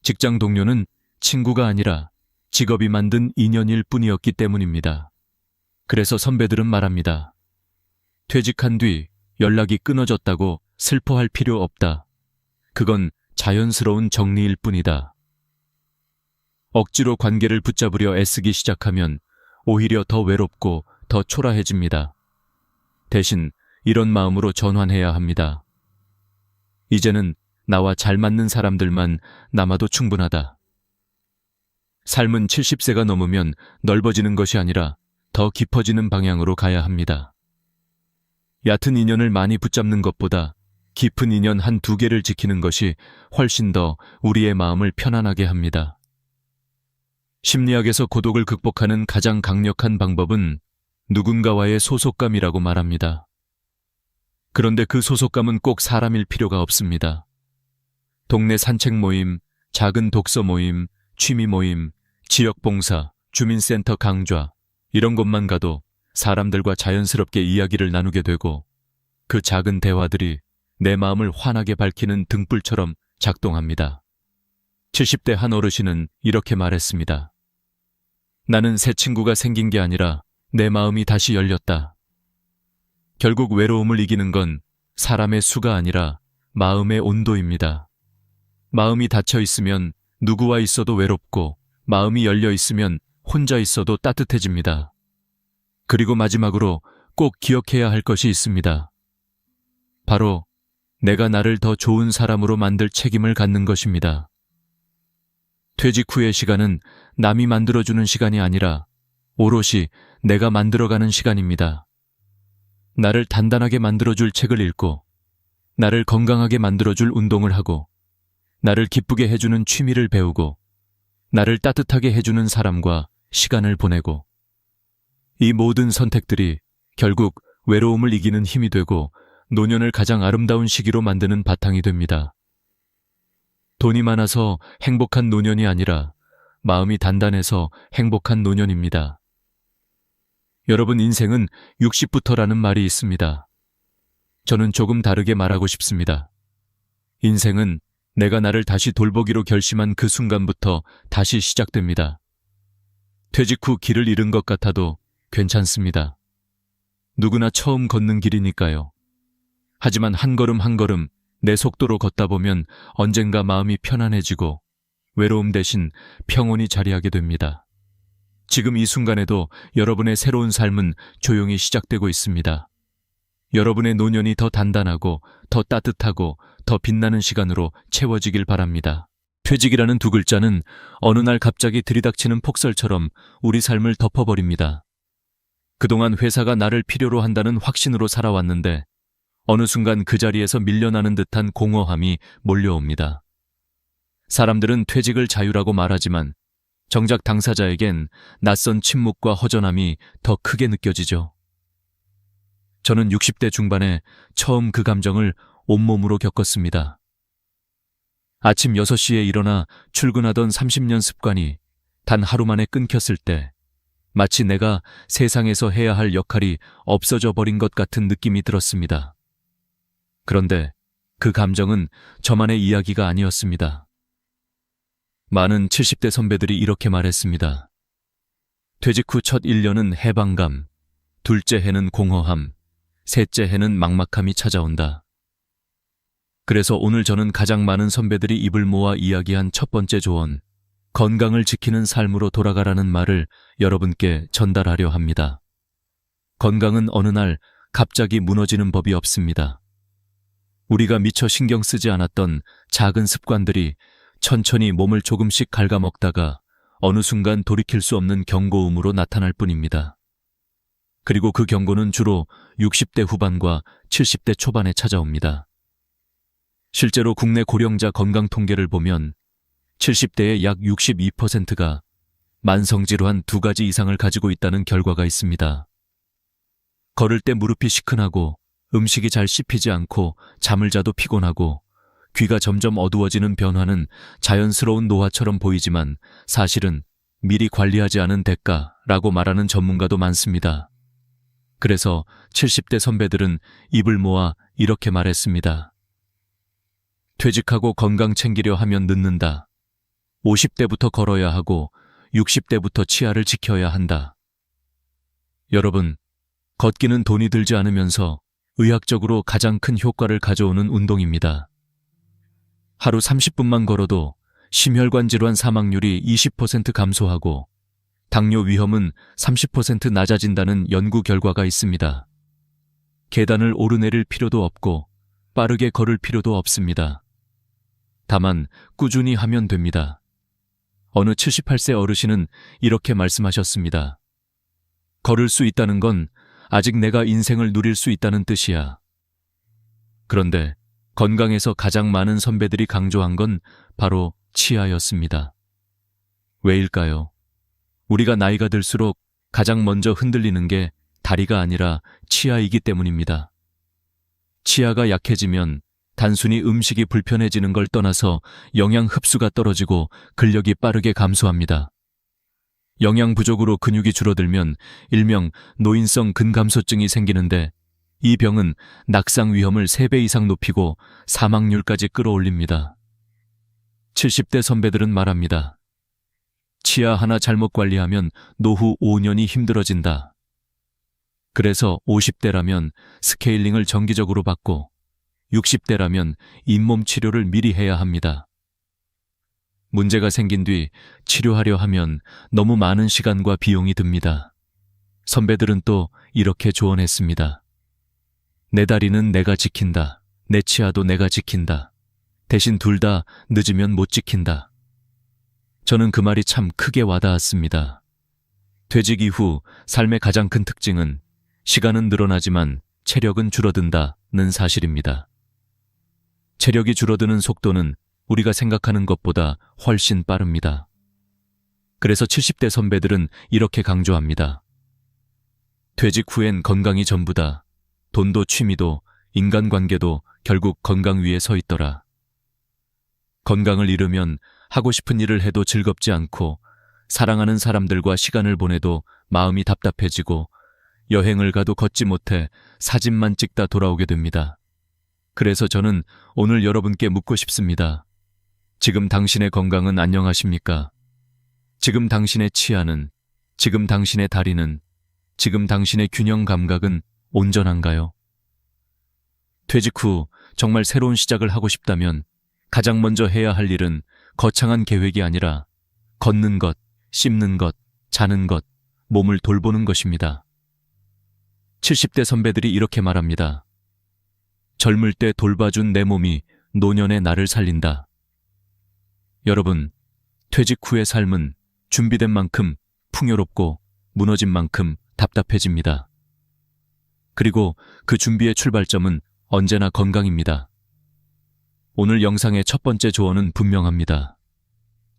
직장 동료는 친구가 아니라 직업이 만든 인연일 뿐이었기 때문입니다. 그래서 선배들은 말합니다. 퇴직한 뒤 연락이 끊어졌다고 슬퍼할 필요 없다. 그건 자연스러운 정리일 뿐이다. 억지로 관계를 붙잡으려 애쓰기 시작하면 오히려 더 외롭고 더 초라해집니다. 대신 이런 마음으로 전환해야 합니다. 이제는 나와 잘 맞는 사람들만 남아도 충분하다. 삶은 70세가 넘으면 넓어지는 것이 아니라 더 깊어지는 방향으로 가야 합니다. 얕은 인연을 많이 붙잡는 것보다 깊은 인연 한두 개를 지키는 것이 훨씬 더 우리의 마음을 편안하게 합니다. 심리학에서 고독을 극복하는 가장 강력한 방법은 누군가와의 소속감이라고 말합니다. 그런데 그 소속감은 꼭 사람일 필요가 없습니다. 동네 산책 모임, 작은 독서 모임, 취미 모임, 지역 봉사, 주민센터 강좌, 이런 곳만 가도 사람들과 자연스럽게 이야기를 나누게 되고 그 작은 대화들이 내 마음을 환하게 밝히는 등불처럼 작동합니다. 70대 한 어르신은 이렇게 말했습니다. 나는 새 친구가 생긴 게 아니라 내 마음이 다시 열렸다. 결국 외로움을 이기는 건 사람의 수가 아니라 마음의 온도입니다. 마음이 닫혀 있으면 누구와 있어도 외롭고 마음이 열려 있으면 혼자 있어도 따뜻해집니다. 그리고 마지막으로 꼭 기억해야 할 것이 있습니다. 바로 내가 나를 더 좋은 사람으로 만들 책임을 갖는 것입니다. 퇴직 후의 시간은 남이 만들어주는 시간이 아니라 오롯이 내가 만들어가는 시간입니다. 나를 단단하게 만들어줄 책을 읽고, 나를 건강하게 만들어줄 운동을 하고, 나를 기쁘게 해주는 취미를 배우고, 나를 따뜻하게 해주는 사람과 시간을 보내고, 이 모든 선택들이 결국 외로움을 이기는 힘이 되고 노년을 가장 아름다운 시기로 만드는 바탕이 됩니다. 돈이 많아서 행복한 노년이 아니라 마음이 단단해서 행복한 노년입니다. 여러분, 인생은 60부터라는 말이 있습니다. 저는 조금 다르게 말하고 싶습니다. 인생은 내가 나를 다시 돌보기로 결심한 그 순간부터 다시 시작됩니다. 퇴직 후 길을 잃은 것 같아도 괜찮습니다. 누구나 처음 걷는 길이니까요. 하지만 한 걸음 한 걸음 내 속도로 걷다 보면 언젠가 마음이 편안해지고 외로움 대신 평온이 자리하게 됩니다. 지금 이 순간에도 여러분의 새로운 삶은 조용히 시작되고 있습니다. 여러분의 노년이 더 단단하고 더 따뜻하고 더 빛나는 시간으로 채워지길 바랍니다. 퇴직이라는 두 글자는 어느 날 갑자기 들이닥치는 폭설처럼 우리 삶을 덮어버립니다. 그동안 회사가 나를 필요로 한다는 확신으로 살아왔는데 어느 순간 그 자리에서 밀려나는 듯한 공허함이 몰려옵니다. 사람들은 퇴직을 자유라고 말하지만 정작 당사자에겐 낯선 침묵과 허전함이 더 크게 느껴지죠. 저는 60대 중반에 처음 그 감정을 온몸으로 겪었습니다. 아침 6시에 일어나 출근하던 30년 습관이 단 하루 만에 끊겼을 때 마치 내가 세상에서 해야 할 역할이 없어져 버린 것 같은 느낌이 들었습니다. 그런데 그 감정은 저만의 이야기가 아니었습니다. 많은 70대 선배들이 이렇게 말했습니다. 퇴직 후 첫 1년은 해방감, 둘째 해는 공허함, 셋째 해는 막막함이 찾아온다. 그래서 오늘 저는 가장 많은 선배들이 입을 모아 이야기한 첫 번째 조언, 건강을 지키는 삶으로 돌아가라는 말을 여러분께 전달하려 합니다. 건강은 어느 날 갑자기 무너지는 법이 없습니다. 우리가 미처 신경 쓰지 않았던 작은 습관들이 천천히 몸을 조금씩 갉아먹다가 어느 순간 돌이킬 수 없는 경고음으로 나타날 뿐입니다. 그리고 그 경고는 주로 60대 후반과 70대 초반에 찾아옵니다. 실제로 국내 고령자 건강 통계를 보면 70대의 약 62%가 만성질환 2가지 이상을 가지고 있다는 결과가 있습니다. 걸을 때 무릎이 시큰하고 음식이 잘 씹히지 않고 잠을 자도 피곤하고 귀가 점점 어두워지는 변화는 자연스러운 노화처럼 보이지만 사실은 미리 관리하지 않은 대가라고 말하는 전문가도 많습니다. 그래서 70대 선배들은 입을 모아 이렇게 말했습니다. 퇴직하고 건강 챙기려 하면 늦는다. 50대부터 걸어야 하고 60대부터 치아를 지켜야 한다. 여러분, 걷기는 돈이 들지 않으면서 의학적으로 가장 큰 효과를 가져오는 운동입니다. 하루 30분만 걸어도 심혈관 질환 사망률이 20% 감소하고 당뇨 위험은 30% 낮아진다는 연구 결과가 있습니다. 계단을 오르내릴 필요도 없고 빠르게 걸을 필요도 없습니다. 다만 꾸준히 하면 됩니다. 어느 78세 어르신은 이렇게 말씀하셨습니다. 걸을 수 있다는 건 아직 내가 인생을 누릴 수 있다는 뜻이야. 그런데 건강에서 가장 많은 선배들이 강조한 건 바로 치아였습니다. 왜일까요? 우리가 나이가 들수록 가장 먼저 흔들리는 게 다리가 아니라 치아이기 때문입니다. 치아가 약해지면 단순히 음식이 불편해지는 걸 떠나서 영양 흡수가 떨어지고 근력이 빠르게 감소합니다. 영양 부족으로 근육이 줄어들면 일명 노인성 근감소증이 생기는데 이 병은 낙상 위험을 3배 이상 높이고 사망률까지 끌어올립니다. 70대 선배들은 말합니다. 치아 하나 잘못 관리하면 노후 5년이 힘들어진다. 그래서 50대라면 스케일링을 정기적으로 받고 60대라면 잇몸 치료를 미리 해야 합니다. 문제가 생긴 뒤 치료하려 하면 너무 많은 시간과 비용이 듭니다. 선배들은 또 이렇게 조언했습니다. 내 다리는 내가 지킨다. 내 치아도 내가 지킨다. 대신 둘 다 늦으면 못 지킨다. 저는 그 말이 참 크게 와닿았습니다. 퇴직 이후 삶의 가장 큰 특징은 시간은 늘어나지만 체력은 줄어든다는 사실입니다. 체력이 줄어드는 속도는 우리가 생각하는 것보다 훨씬 빠릅니다. 그래서 70대 선배들은 이렇게 강조합니다. 퇴직 후엔 건강이 전부다. 돈도 취미도 인간관계도 결국 건강 위에 서 있더라. 건강을 잃으면 하고 싶은 일을 해도 즐겁지 않고 사랑하는 사람들과 시간을 보내도 마음이 답답해지고 여행을 가도 걷지 못해 사진만 찍다 돌아오게 됩니다. 그래서 저는 오늘 여러분께 묻고 싶습니다. 지금 당신의 건강은 안녕하십니까? 지금 당신의 치아는, 지금 당신의 다리는, 지금 당신의 균형 감각은 온전한가요? 퇴직 후 정말 새로운 시작을 하고 싶다면 가장 먼저 해야 할 일은 거창한 계획이 아니라 걷는 것, 씹는 것, 자는 것, 몸을 돌보는 것입니다. 70대 선배들이 이렇게 말합니다. 젊을 때 돌봐준 내 몸이 노년의 나를 살린다. 여러분, 퇴직 후의 삶은 준비된 만큼 풍요롭고 무너진 만큼 답답해집니다. 그리고 그 준비의 출발점은 언제나 건강입니다. 오늘 영상의 첫 번째 조언은 분명합니다.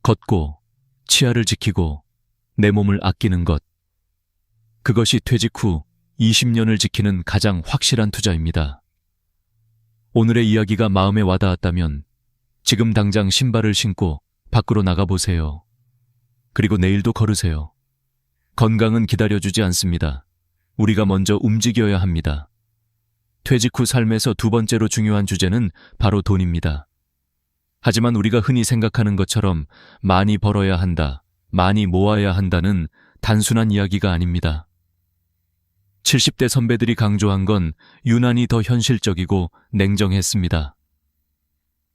걷고, 치아를 지키고, 내 몸을 아끼는 것. 그것이 퇴직 후 20년을 지키는 가장 확실한 투자입니다. 오늘의 이야기가 마음에 와닿았다면 지금 당장 신발을 신고 밖으로 나가보세요. 그리고 내일도 걸으세요. 건강은 기다려주지 않습니다. 우리가 먼저 움직여야 합니다. 퇴직 후 삶에서 두 번째로 중요한 주제는 바로 돈입니다. 하지만 우리가 흔히 생각하는 것처럼 많이 벌어야 한다, 많이 모아야 한다는 단순한 이야기가 아닙니다. 70대 선배들이 강조한 건 유난히 더 현실적이고 냉정했습니다.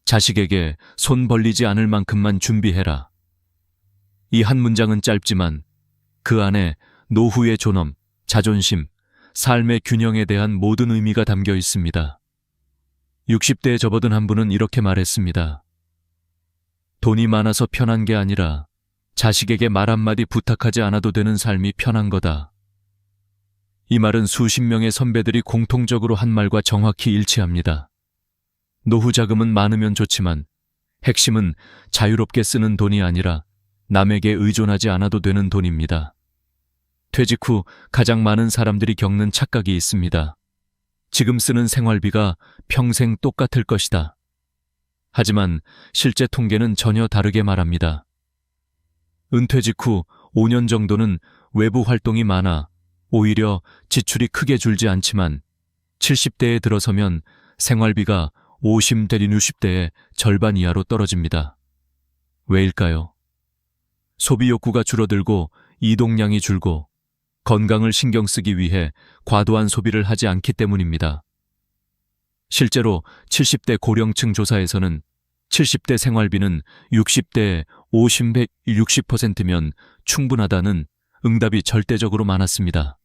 자식에게 손 벌리지 않을 만큼만 준비해라. 이 한 문장은 짧지만 그 안에 노후의 존엄, 자존심, 삶의 균형에 대한 모든 의미가 담겨 있습니다. 60대에 접어든 한 분은 이렇게 말했습니다. 돈이 많아서 편한 게 아니라 자식에게 말 한마디 부탁하지 않아도 되는 삶이 편한 거다. 이 말은 수십 명의 선배들이 공통적으로 한 말과 정확히 일치합니다. 노후 자금은 많으면 좋지만 핵심은 자유롭게 쓰는 돈이 아니라 남에게 의존하지 않아도 되는 돈입니다. 퇴직 후 가장 많은 사람들이 겪는 착각이 있습니다. 지금 쓰는 생활비가 평생 똑같을 것이다. 하지만 실제 통계는 전혀 다르게 말합니다. 은퇴직 후 5년 정도는 외부 활동이 많아 오히려 지출이 크게 줄지 않지만 70대에 들어서면 생활비가 50 대린 60대의 절반 이하로 떨어집니다. 왜일까요? 소비 욕구가 줄어들고 이동량이 줄고 건강을 신경 쓰기 위해 과도한 소비를 하지 않기 때문입니다. 실제로 70대 고령층 조사에서는 70대 생활비는 60대의 50, 60%면 충분하다는 응답이 절대적으로 많았습니다.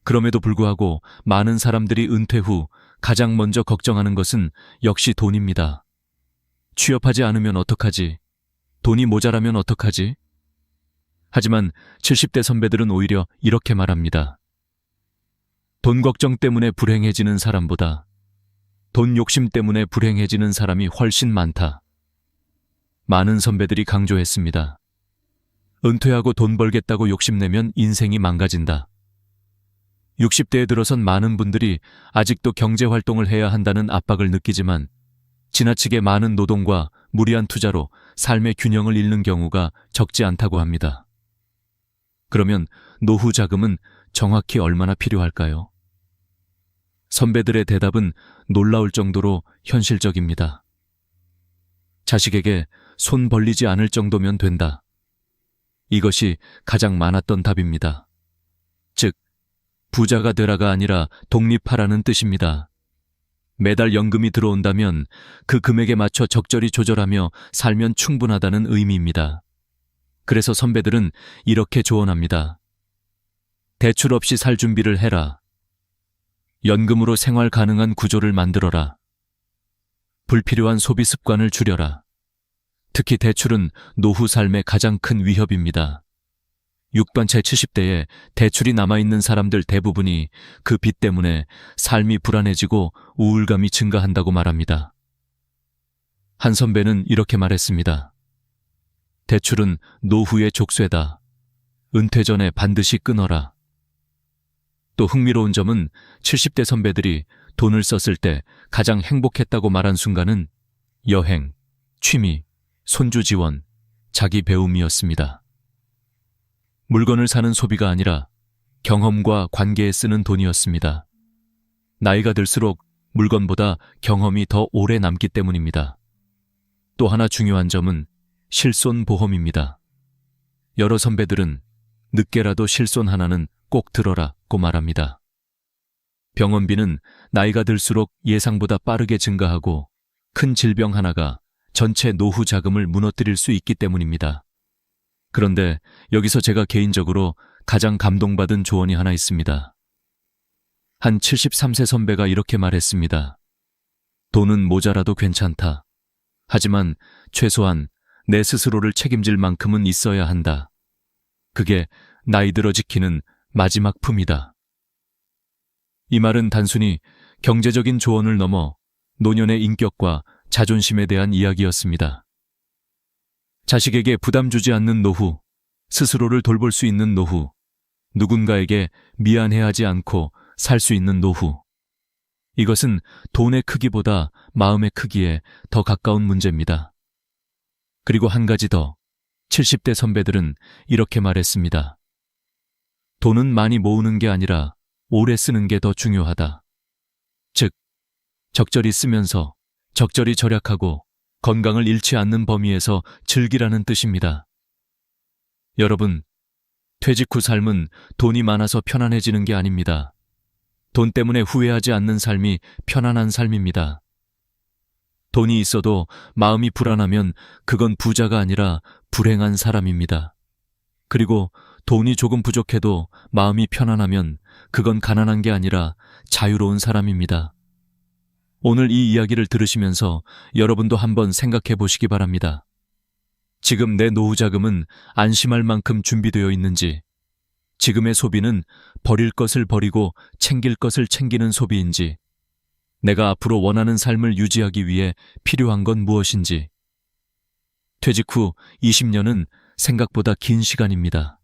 그럼에도 불구하고 많은 사람들이 은퇴 후 가장 먼저 걱정하는 것은 역시 돈입니다. 취업하지 않으면 어떡하지? 돈이 모자라면 어떡하지? 하지만 70대 선배들은 오히려 이렇게 말합니다. 돈 걱정 때문에 불행해지는 사람보다 돈 욕심 때문에 불행해지는 사람이 훨씬 많다. 많은 선배들이 강조했습니다. 은퇴하고 돈 벌겠다고 욕심내면 인생이 망가진다. 60대에 들어선 많은 분들이 아직도 경제활동을 해야 한다는 압박을 느끼지만 지나치게 많은 노동과 무리한 투자로 삶의 균형을 잃는 경우가 적지 않다고 합니다. 그러면 노후 자금은 정확히 얼마나 필요할까요? 선배들의 대답은 놀라울 정도로 현실적입니다. 자식에게 손 벌리지 않을 정도면 된다. 이것이 가장 많았던 답입니다. 즉, 부자가 되라가 아니라 독립하라는 뜻입니다. 매달 연금이 들어온다면 그 금액에 맞춰 적절히 조절하며 살면 충분하다는 의미입니다. 그래서 선배들은 이렇게 조언합니다. 대출 없이 살 준비를 해라. 연금으로 생활 가능한 구조를 만들어라. 불필요한 소비 습관을 줄여라. 특히 대출은 노후 삶의 가장 큰 위협입니다. 6반 채 70대에 대출이 남아있는 사람들 대부분이 그 빚 때문에 삶이 불안해지고 우울감이 증가한다고 말합니다. 한 선배는 이렇게 말했습니다. 대출은 노후의 족쇄다. 은퇴 전에 반드시 끊어라. 또 흥미로운 점은 70대 선배들이 돈을 썼을 때 가장 행복했다고 말한 순간은 여행, 취미, 손주 지원, 자기 배움이었습니다. 물건을 사는 소비가 아니라 경험과 관계에 쓰는 돈이었습니다. 나이가 들수록 물건보다 경험이 더 오래 남기 때문입니다. 또 하나 중요한 점은 실손보험입니다. 여러 선배들은 늦게라도 실손 하나는 꼭 들어라고 말합니다. 병원비는 나이가 들수록 예상보다 빠르게 증가하고 큰 질병 하나가 전체 노후 자금을 무너뜨릴 수 있기 때문입니다. 그런데 여기서 제가 개인적으로 가장 감동받은 조언이 하나 있습니다. 한 73세 선배가 이렇게 말했습니다. 돈은 모자라도 괜찮다. 하지만 최소한 내 스스로를 책임질 만큼은 있어야 한다. 그게 나이 들어 지키는 마지막 품이다. 이 말은 단순히 경제적인 조언을 넘어 노년의 인격과 자존심에 대한 이야기였습니다. 자식에게 부담 주지 않는 노후, 스스로를 돌볼 수 있는 노후, 누군가에게 미안해하지 않고 살 수 있는 노후. 이것은 돈의 크기보다 마음의 크기에 더 가까운 문제입니다. 그리고 한 가지 더, 70대 선배들은 이렇게 말했습니다. 돈은 많이 모으는 게 아니라 오래 쓰는 게 더 중요하다. 즉, 적절히 쓰면서 적절히 절약하고 건강을 잃지 않는 범위에서 즐기라는 뜻입니다. 여러분, 퇴직 후 삶은 돈이 많아서 편안해지는 게 아닙니다. 돈 때문에 후회하지 않는 삶이 편안한 삶입니다. 돈이 있어도 마음이 불안하면 그건 부자가 아니라 불행한 사람입니다. 그리고 돈이 조금 부족해도 마음이 편안하면 그건 가난한 게 아니라 자유로운 사람입니다. 오늘 이 이야기를 들으시면서 여러분도 한번 생각해 보시기 바랍니다. 지금 내 노후 자금은 안심할 만큼 준비되어 있는지, 지금의 소비는 버릴 것을 버리고 챙길 것을 챙기는 소비인지, 내가 앞으로 원하는 삶을 유지하기 위해 필요한 건 무엇인지. 퇴직 후 20년은 생각보다 긴 시간입니다.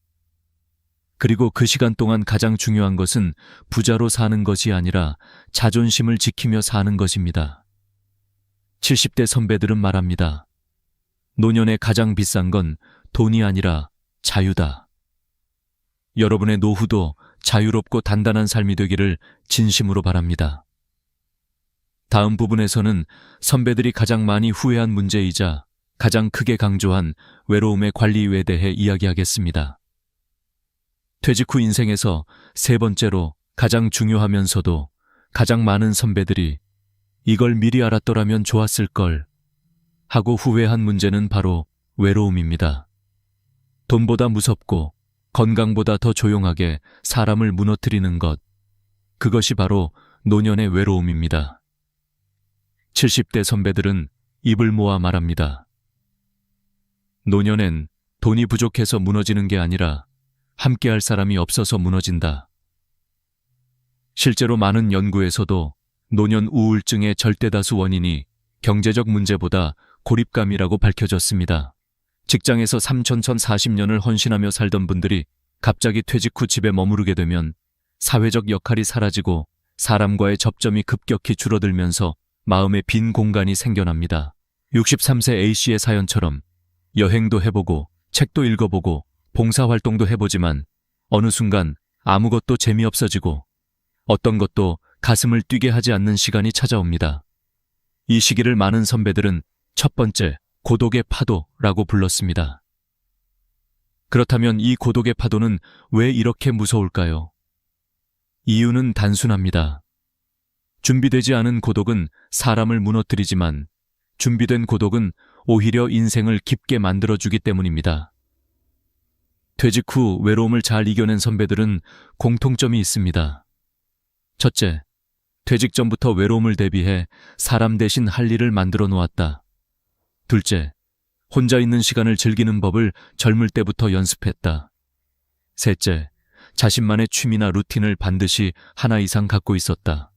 그리고 그 시간 동안 가장 중요한 것은 부자로 사는 것이 아니라 자존심을 지키며 사는 것입니다. 70대 선배들은 말합니다. 노년에 가장 비싼 건 돈이 아니라 자유다. 여러분의 노후도 자유롭고 단단한 삶이 되기를 진심으로 바랍니다. 다음 부분에서는 선배들이 가장 많이 후회한 문제이자 가장 크게 강조한 외로움의 관리에 대해 이야기하겠습니다. 퇴직 후 인생에서 세 번째로 가장 중요하면서도 가장 많은 선배들이 이걸 미리 알았더라면 좋았을 걸 하고 후회한 문제는 바로 외로움입니다. 돈보다 무섭고 건강보다 더 조용하게 사람을 무너뜨리는 것, 그것이 바로 노년의 외로움입니다. 70대 선배들은 입을 모아 말합니다. 노년엔 돈이 부족해서 무너지는 게 아니라 함께할 사람이 없어서 무너진다. 실제로 많은 연구에서도 노년 우울증의 절대다수 원인이 경제적 문제보다 고립감이라고 밝혀졌습니다. 직장에서 40년을 헌신하며 살던 분들이 갑자기 퇴직 후 집에 머무르게 되면 사회적 역할이 사라지고 사람과의 접점이 급격히 줄어들면서 마음의 빈 공간이 생겨납니다. 63세 A씨의 사연처럼 여행도 해보고 책도 읽어보고 봉사활동도 해보지만 어느 순간 아무것도 재미없어지고 어떤 것도 가슴을 뛰게 하지 않는 시간이 찾아옵니다. 이 시기를 많은 선배들은 첫 번째 고독의 파도라고 불렀습니다. 그렇다면 이 고독의 파도는 왜 이렇게 무서울까요? 이유는 단순합니다. 준비되지 않은 고독은 사람을 무너뜨리지만 준비된 고독은 오히려 인생을 깊게 만들어주기 때문입니다. 퇴직 후 외로움을 잘 이겨낸 선배들은 공통점이 있습니다. 첫째, 퇴직 전부터 외로움을 대비해 사람 대신 할 일을 만들어 놓았다. 둘째, 혼자 있는 시간을 즐기는 법을 젊을 때부터 연습했다. 셋째, 자신만의 취미나 루틴을 반드시 하나 이상 갖고 있었다.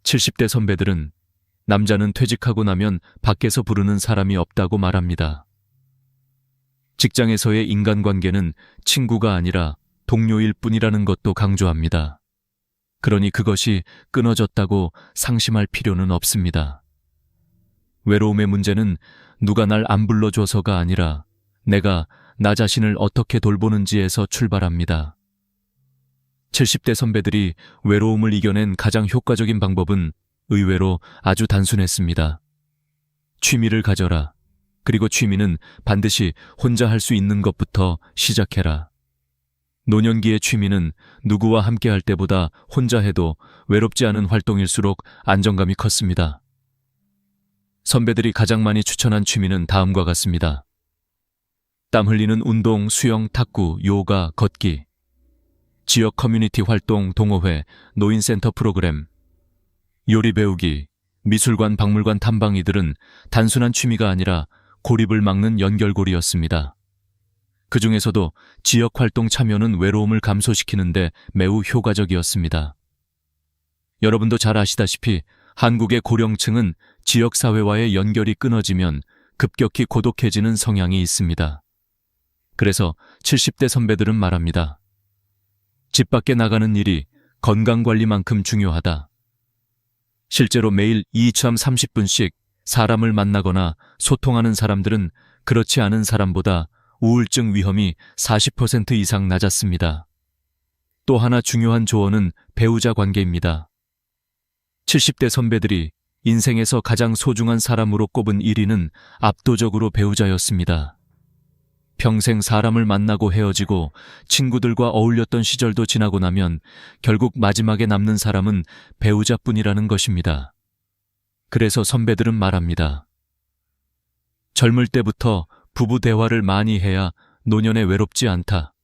70대 선배들은 남자는 퇴직하고 나면 밖에서 부르는 사람이 없다고 말합니다. 직장에서의 인간관계는 친구가 아니라 동료일 뿐이라는 것도 강조합니다. 그러니 그것이 끊어졌다고 상심할 필요는 없습니다. 외로움의 문제는 누가 날 안 불러줘서가 아니라 내가 나 자신을 어떻게 돌보는지에서 출발합니다. 70대 선배들이 외로움을 이겨낸 가장 효과적인 방법은 의외로 아주 단순했습니다. 취미를 가져라. 그리고 취미는 반드시 혼자 할 수 있는 것부터 시작해라. 노년기의 취미는 누구와 함께 할 때보다 혼자 해도 외롭지 않은 활동일수록 안정감이 컸습니다. 선배들이 가장 많이 추천한 취미는 다음과 같습니다. 땀 흘리는 운동, 수영, 탁구, 요가, 걷기, 지역 커뮤니티 활동, 동호회, 노인센터 프로그램, 요리 배우기, 미술관, 박물관 탐방이들은 단순한 취미가 아니라 고립을 막는 연결고리였습니다. 그 중에서도 지역 활동 참여는 외로움을 감소시키는데 매우 효과적이었습니다. 여러분도 잘 아시다시피 한국의 고령층은 지역사회와의 연결이 끊어지면 급격히 고독해지는 성향이 있습니다. 그래서 70대 선배들은 말합니다. 집 밖에 나가는 일이 건강관리만큼 중요하다. 실제로 매일 2-30분씩 사람을 만나거나 소통하는 사람들은 그렇지 않은 사람보다 우울증 위험이 40% 이상 낮았습니다. 또 하나 중요한 조언은 배우자 관계입니다. 70대 선배들이 인생에서 가장 소중한 사람으로 꼽은 1위는 압도적으로 배우자였습니다. 평생 사람을 만나고 헤어지고 친구들과 어울렸던 시절도 지나고 나면 결국 마지막에 남는 사람은 배우자뿐이라는 것입니다. 그래서 선배들은 말합니다. 젊을 때부터 부부 대화를 많이 해야 노년에 외롭지 않다.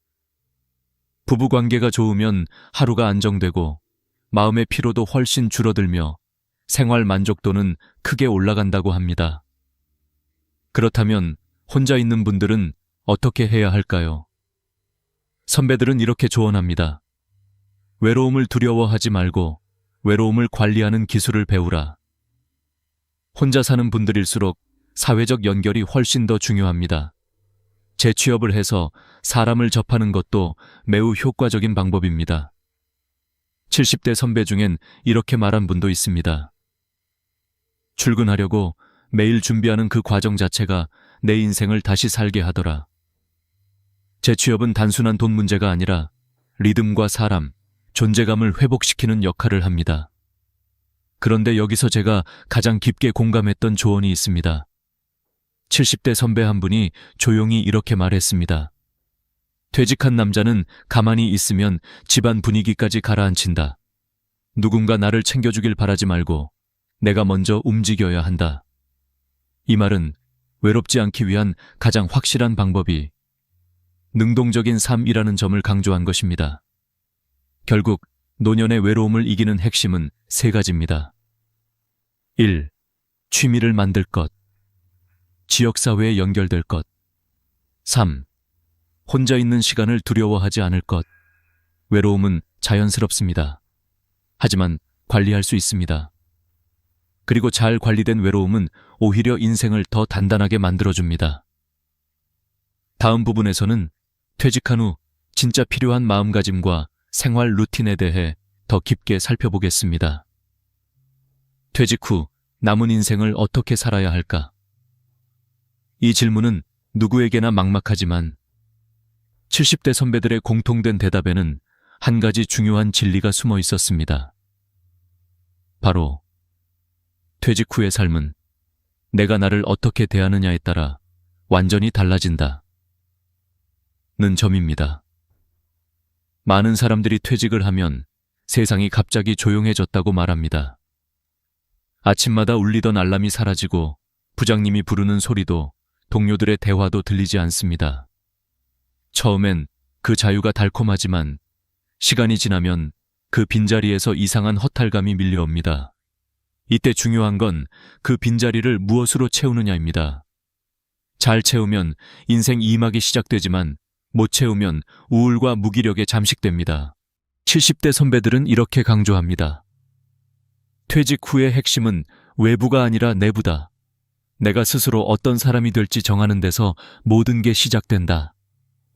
부부 관계가 좋으면 하루가 안정되고 마음의 피로도 훨씬 줄어들며 생활 만족도는 크게 올라간다고 합니다. 그렇다면 혼자 있는 분들은 어떻게 해야 할까요? 선배들은 이렇게 조언합니다. 외로움을 두려워하지 말고 외로움을 관리하는 기술을 배우라. 혼자 사는 분들일수록 사회적 연결이 훨씬 더 중요합니다. 재취업을 해서 사람을 접하는 것도 매우 효과적인 방법입니다. 70대 선배 중엔 이렇게 말한 분도 있습니다. 출근하려고 매일 준비하는 그 과정 자체가 내 인생을 다시 살게 하더라. 재취업은 단순한 돈 문제가 아니라 리듬과 사람, 존재감을 회복시키는 역할을 합니다. 그런데 여기서 제가 가장 깊게 공감했던 조언이 있습니다. 70대 선배 한 분이 조용히 이렇게 말했습니다. 퇴직한 남자는 가만히 있으면 집안 분위기까지 가라앉힌다. 누군가 나를 챙겨주길 바라지 말고 내가 먼저 움직여야 한다. 이 말은 외롭지 않기 위한 가장 확실한 방법이 능동적인 삶이라는 점을 강조한 것입니다. 결국 노년의 외로움을 이기는 핵심은 3가지입니다. 1. 취미를 만들 것. 지역사회에 연결될 것. 3. 혼자 있는 시간을 두려워하지 않을 것. 외로움은 자연스럽습니다. 하지만 관리할 수 있습니다. 그리고 잘 관리된 외로움은 오히려 인생을 더 단단하게 만들어줍니다. 다음 부분에서는 퇴직한 후 진짜 필요한 마음가짐과 생활 루틴에 대해 더 깊게 살펴보겠습니다. 퇴직 후 남은 인생을 어떻게 살아야 할까? 이 질문은 누구에게나 막막하지만 70대 선배들의 공통된 대답에는 한 가지 중요한 진리가 숨어 있었습니다. 바로 퇴직 후의 삶은 내가 나를 어떻게 대하느냐에 따라 완전히 달라진다. 는 점입니다. 많은 사람들이 퇴직을 하면 세상이 갑자기 조용해졌다고 말합니다. 아침마다 울리던 알람이 사라지고 부장님이 부르는 소리도 동료들의 대화도 들리지 않습니다. 처음엔 그 자유가 달콤하지만 시간이 지나면 그 빈자리에서 이상한 허탈감이 밀려옵니다. 이때 중요한 건 그 빈자리를 무엇으로 채우느냐입니다. 잘 채우면 인생 2막이 시작되지만 못 채우면 우울과 무기력에 잠식됩니다. 70대 선배들은 이렇게 강조합니다. 퇴직 후의 핵심은 외부가 아니라 내부다. 내가 스스로 어떤 사람이 될지 정하는 데서 모든 게 시작된다.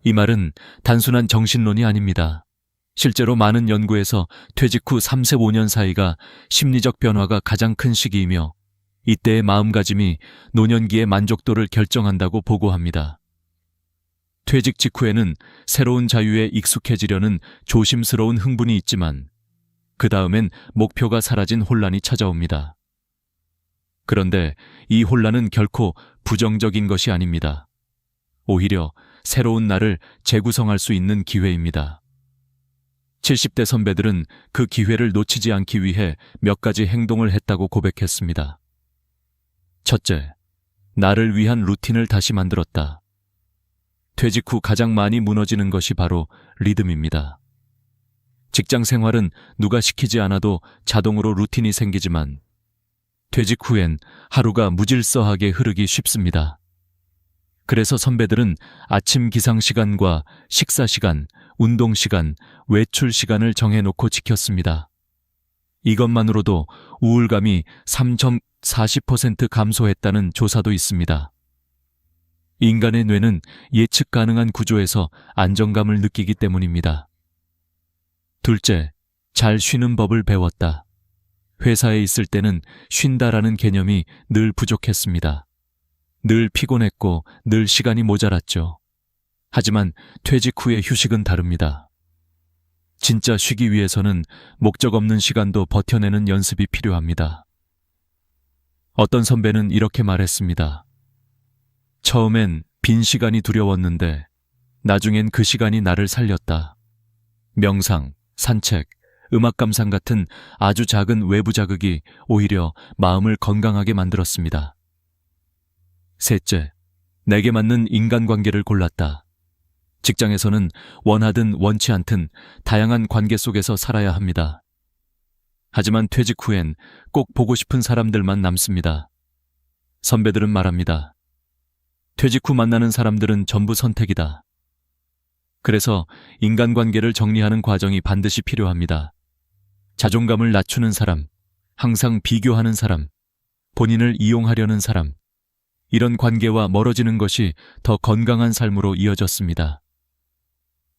이 말은 단순한 정신론이 아닙니다. 실제로 많은 연구에서 퇴직 후 3세 5년 사이가 심리적 변화가 가장 큰 시기이며 이때의 마음가짐이 노년기의 만족도를 결정한다고 보고합니다. 퇴직 직후에는 새로운 자유에 익숙해지려는 조심스러운 흥분이 있지만 그 다음엔 목표가 사라진 혼란이 찾아옵니다. 그런데 이 혼란은 결코 부정적인 것이 아닙니다. 오히려 새로운 나를 재구성할 수 있는 기회입니다. 70대 선배들은 그 기회를 놓치지 않기 위해 몇 가지 행동을 했다고 고백했습니다. 첫째, 나를 위한 루틴을 다시 만들었다. 퇴직 후 가장 많이 무너지는 것이 바로 리듬입니다. 직장 생활은 누가 시키지 않아도 자동으로 루틴이 생기지만 퇴직 후엔 하루가 무질서하게 흐르기 쉽습니다. 그래서 선배들은 아침 기상 시간과 식사 시간, 운동 시간, 외출 시간을 정해놓고 지켰습니다. 이것만으로도 우울감이 3.40% 감소했다는 조사도 있습니다. 인간의 뇌는 예측 가능한 구조에서 안정감을 느끼기 때문입니다. 둘째, 잘 쉬는 법을 배웠다. 회사에 있을 때는 쉰다라는 개념이 늘 부족했습니다. 늘 피곤했고 늘 시간이 모자랐죠. 하지만 퇴직 후의 휴식은 다릅니다. 진짜 쉬기 위해서는 목적 없는 시간도 버텨내는 연습이 필요합니다. 어떤 선배는 이렇게 말했습니다. 처음엔 빈 시간이 두려웠는데 나중엔 그 시간이 나를 살렸다. 명상, 산책, 음악 감상 같은 아주 작은 외부 자극이 오히려 마음을 건강하게 만들었습니다. 셋째, 내게 맞는 인간관계를 골랐다. 직장에서는 원하든 원치 않든 다양한 관계 속에서 살아야 합니다. 하지만 퇴직 후엔 꼭 보고 싶은 사람들만 남습니다. 선배들은 말합니다. 퇴직 후 만나는 사람들은 전부 선택이다. 그래서 인간관계를 정리하는 과정이 반드시 필요합니다. 자존감을 낮추는 사람, 항상 비교하는 사람, 본인을 이용하려는 사람, 이런 관계와 멀어지는 것이 더 건강한 삶으로 이어졌습니다.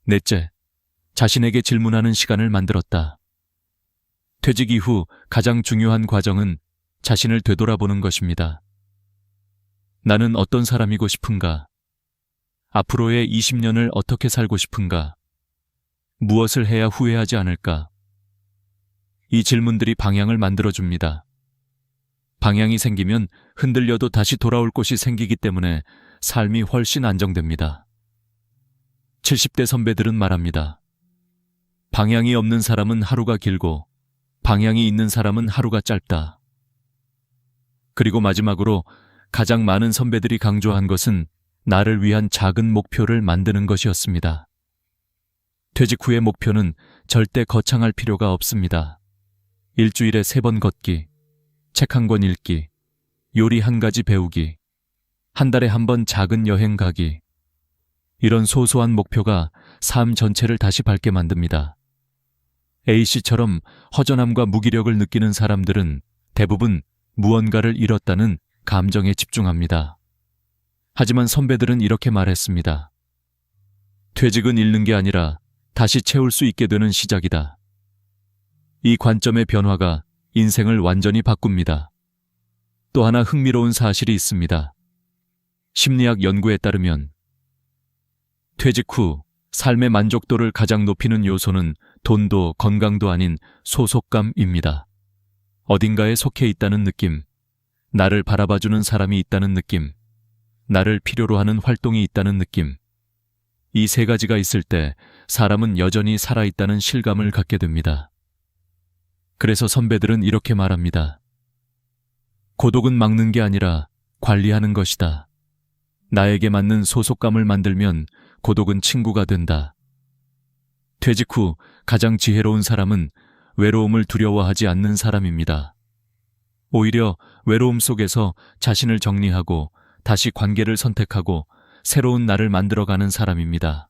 넷째, 자신에게 질문하는 시간을 만들었다. 퇴직 이후 가장 중요한 과정은 자신을 되돌아보는 것입니다. 나는 어떤 사람이고 싶은가? 앞으로의 20년을 어떻게 살고 싶은가? 무엇을 해야 후회하지 않을까? 이 질문들이 방향을 만들어줍니다. 방향이 생기면 흔들려도 다시 돌아올 곳이 생기기 때문에 삶이 훨씬 안정됩니다. 70대 선배들은 말합니다. 방향이 없는 사람은 하루가 길고 방향이 있는 사람은 하루가 짧다. 그리고 마지막으로 가장 많은 선배들이 강조한 것은 나를 위한 작은 목표를 만드는 것이었습니다. 퇴직 후의 목표는 절대 거창할 필요가 없습니다. 일주일에 3번 걷기, 책 한 권 읽기, 요리 한 가지 배우기, 한 달에 한 번 작은 여행 가기. 이런 소소한 목표가 삶 전체를 다시 밝게 만듭니다. A씨처럼 허전함과 무기력을 느끼는 사람들은 대부분 무언가를 잃었다는 감정에 집중합니다. 하지만 선배들은 이렇게 말했습니다. 퇴직은 잃는 게 아니라 다시 채울 수 있게 되는 시작이다. 이 관점의 변화가 인생을 완전히 바꿉니다. 또 하나 흥미로운 사실이 있습니다. 심리학 연구에 따르면 퇴직 후 삶의 만족도를 가장 높이는 요소는 돈도 건강도 아닌 소속감입니다. 어딘가에 속해 있다는 느낌, 나를 바라봐주는 사람이 있다는 느낌, 나를 필요로 하는 활동이 있다는 느낌. 이 세 가지가 있을 때 사람은 여전히 살아있다는 실감을 갖게 됩니다. 그래서 선배들은 이렇게 말합니다. 고독은 막는 게 아니라 관리하는 것이다. 나에게 맞는 소속감을 만들면 고독은 친구가 된다. 퇴직 후 가장 지혜로운 사람은 외로움을 두려워하지 않는 사람입니다. 오히려 외로움 속에서 자신을 정리하고 다시 관계를 선택하고 새로운 나를 만들어가는 사람입니다.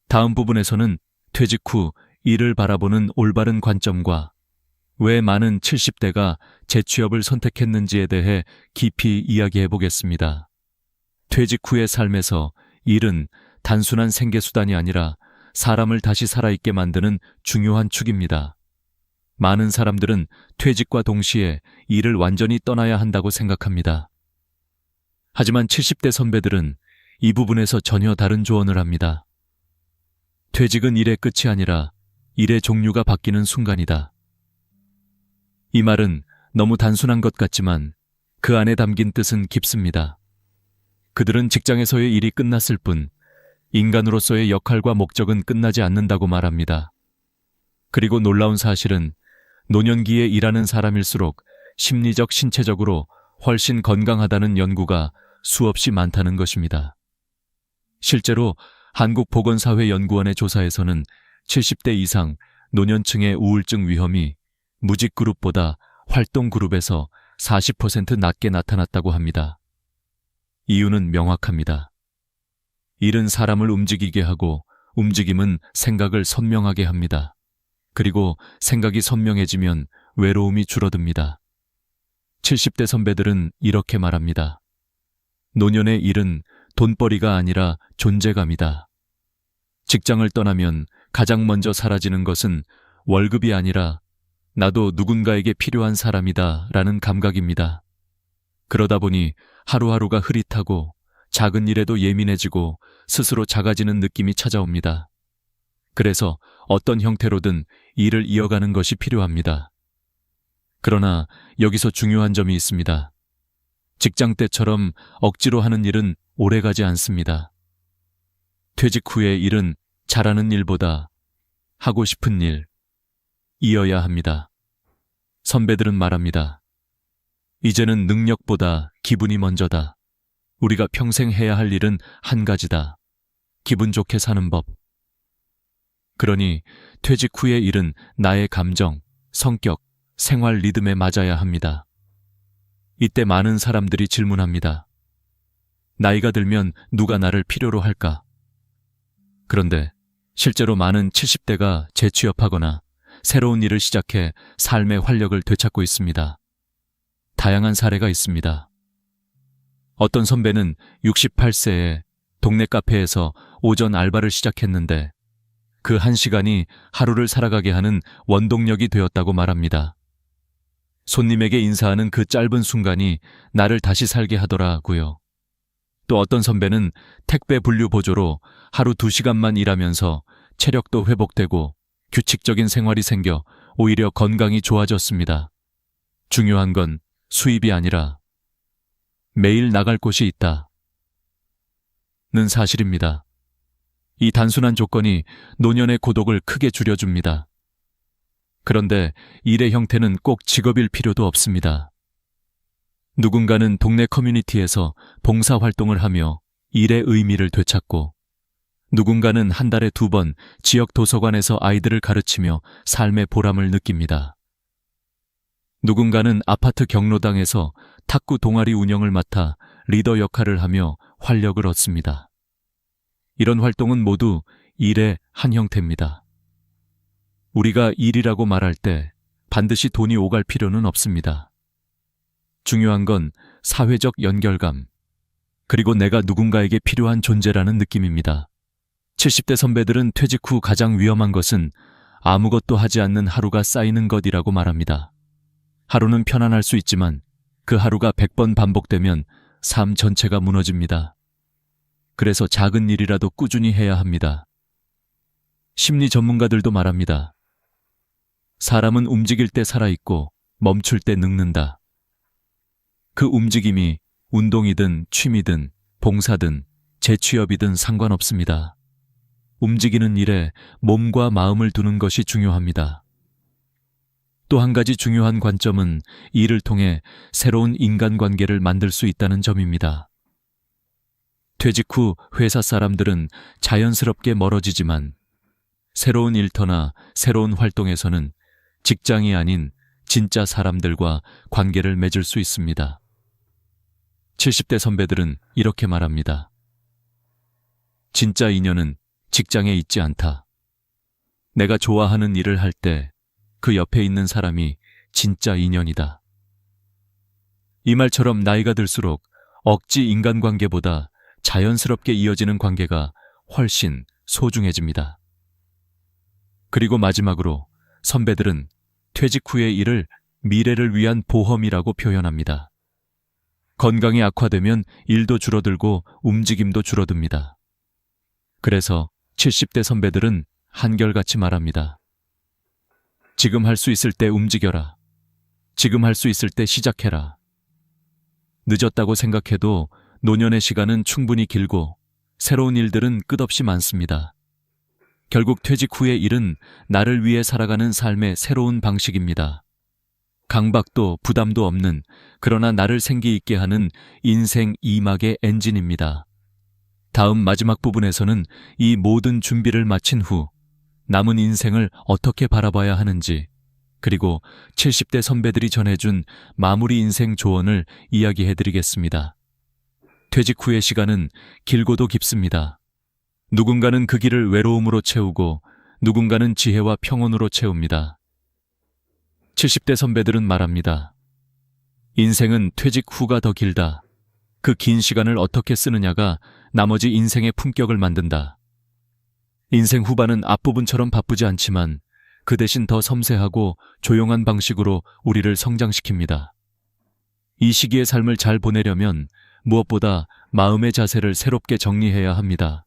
다음 부분에서는 퇴직 후 일을 바라보는 올바른 관점과 왜 많은 70대가 재취업을 선택했는지에 대해 깊이 이야기해 보겠습니다. 퇴직 후의 삶에서 일은 단순한 생계수단이 아니라 사람을 다시 살아있게 만드는 중요한 축입니다. 많은 사람들은 퇴직과 동시에 일을 완전히 떠나야 한다고 생각합니다. 하지만 70대 선배들은 이 부분에서 전혀 다른 조언을 합니다. 퇴직은 일의 끝이 아니라 일의 종류가 바뀌는 순간이다. 이 말은 너무 단순한 것 같지만 그 안에 담긴 뜻은 깊습니다. 그들은 직장에서의 일이 끝났을 뿐 인간으로서의 역할과 목적은 끝나지 않는다고 말합니다. 그리고 놀라운 사실은 노년기에 일하는 사람일수록 심리적, 신체적으로 훨씬 건강하다는 연구가 수없이 많다는 것입니다. 실제로 한국보건사회연구원의 조사에서는 70대 이상 노년층의 우울증 위험이 무직 그룹보다 활동 그룹에서 40% 낮게 나타났다고 합니다. 이유는 명확합니다. 일은 사람을 움직이게 하고 움직임은 생각을 선명하게 합니다. 그리고 생각이 선명해지면 외로움이 줄어듭니다. 70대 선배들은 이렇게 말합니다. 노년의 일은 돈벌이가 아니라 존재감이다. 직장을 떠나면 가장 먼저 사라지는 것은 월급이 아니라 나도 누군가에게 필요한 사람이다 라는 감각입니다. 그러다 보니 하루하루가 흐릿하고 작은 일에도 예민해지고 스스로 작아지는 느낌이 찾아옵니다. 그래서 어떤 형태로든 일을 이어가는 것이 필요합니다. 그러나 여기서 중요한 점이 있습니다. 직장 때처럼 억지로 하는 일은 오래가지 않습니다. 퇴직 후의 일은 잘하는 일보다 하고 싶은 일, 이어야 합니다. 선배들은 말합니다. 이제는 능력보다 기분이 먼저다. 우리가 평생 해야 할 일은 한 가지다. 기분 좋게 사는 법. 그러니 퇴직 후의 일은 나의 감정, 성격, 생활 리듬에 맞아야 합니다. 이때 많은 사람들이 질문합니다. 나이가 들면 누가 나를 필요로 할까? 그런데 실제로 많은 70대가 재취업하거나 새로운 일을 시작해 삶의 활력을 되찾고 있습니다. 다양한 사례가 있습니다. 어떤 선배는 68세에 동네 카페에서 오전 알바를 시작했는데 그 1시간이 하루를 살아가게 하는 원동력이 되었다고 말합니다. 손님에게 인사하는 그 짧은 순간이 나를 다시 살게 하더라고요. 또 어떤 선배는 택배 분류 보조로 하루 2시간만 일하면서 체력도 회복되고 규칙적인 생활이 생겨 오히려 건강이 좋아졌습니다. 중요한 건 수입이 아니라 매일 나갈 곳이 있다는 사실입니다. 이 단순한 조건이 노년의 고독을 크게 줄여줍니다. 그런데 일의 형태는 꼭 직업일 필요도 없습니다. 누군가는 동네 커뮤니티에서 봉사활동을 하며 일의 의미를 되찾고 누군가는 한 달에 2번 지역 도서관에서 아이들을 가르치며 삶의 보람을 느낍니다. 누군가는 아파트 경로당에서 탁구 동아리 운영을 맡아 리더 역할을 하며 활력을 얻습니다. 이런 활동은 모두 일의 한 형태입니다. 우리가 일이라고 말할 때 반드시 돈이 오갈 필요는 없습니다. 중요한 건 사회적 연결감, 그리고 내가 누군가에게 필요한 존재라는 느낌입니다. 70대 선배들은 퇴직 후 가장 위험한 것은 아무것도 하지 않는 하루가 쌓이는 것이라고 말합니다. 하루는 편안할 수 있지만 그 하루가 100번 반복되면 삶 전체가 무너집니다. 그래서 작은 일이라도 꾸준히 해야 합니다. 심리 전문가들도 말합니다. 사람은 움직일 때 살아있고 멈출 때 늙는다. 그 움직임이 운동이든 취미든 봉사든 재취업이든 상관없습니다. 움직이는 일에 몸과 마음을 두는 것이 중요합니다. 또 한 가지 중요한 관점은 일을 통해 새로운 인간관계를 만들 수 있다는 점입니다. 퇴직 후 회사 사람들은 자연스럽게 멀어지지만 새로운 일터나 새로운 활동에서는 직장이 아닌 진짜 사람들과 관계를 맺을 수 있습니다. 70대 선배들은 이렇게 말합니다. 진짜 인연은 직장에 있지 않다. 내가 좋아하는 일을 할 때 그 옆에 있는 사람이 진짜 인연이다. 이 말처럼 나이가 들수록 억지 인간관계보다 자연스럽게 이어지는 관계가 훨씬 소중해집니다. 그리고 마지막으로 선배들은 퇴직 후의 일을 미래를 위한 보험이라고 표현합니다. 건강이 악화되면 일도 줄어들고 움직임도 줄어듭니다. 그래서 70대 선배들은 한결같이 말합니다. 지금 할 수 있을 때 움직여라. 지금 할 수 있을 때 시작해라. 늦었다고 생각해도 노년의 시간은 충분히 길고 새로운 일들은 끝없이 많습니다. 결국 퇴직 후의 일은 나를 위해 살아가는 삶의 새로운 방식입니다. 강박도 부담도 없는, 그러나 나를 생기 있게 하는 인생 2막의 엔진입니다. 다음 마지막 부분에서는 이 모든 준비를 마친 후 남은 인생을 어떻게 바라봐야 하는지, 그리고 70대 선배들이 전해준 마무리 인생 조언을 이야기해드리겠습니다. 퇴직 후의 시간은 길고도 깊습니다. 누군가는 그 길을 외로움으로 채우고 누군가는 지혜와 평온으로 채웁니다. 70대 선배들은 말합니다. 인생은 퇴직 후가 더 길다. 그 긴 시간을 어떻게 쓰느냐가 나머지 인생의 품격을 만든다. 인생 후반은 앞부분처럼 바쁘지 않지만 그 대신 더 섬세하고 조용한 방식으로 우리를 성장시킵니다. 이 시기의 삶을 잘 보내려면 무엇보다 마음의 자세를 새롭게 정리해야 합니다.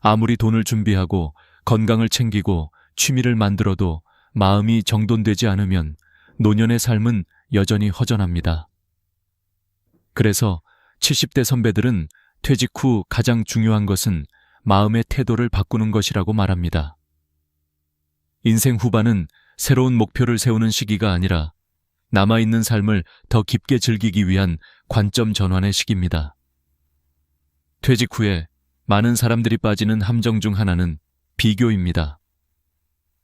아무리 돈을 준비하고 건강을 챙기고 취미를 만들어도 마음이 정돈되지 않으면 노년의 삶은 여전히 허전합니다. 그래서 70대 선배들은 퇴직 후 가장 중요한 것은 마음의 태도를 바꾸는 것이라고 말합니다. 인생 후반은 새로운 목표를 세우는 시기가 아니라 남아있는 삶을 더 깊게 즐기기 위한 관점 전환의 시기입니다. 퇴직 후에 많은 사람들이 빠지는 함정 중 하나는 비교입니다.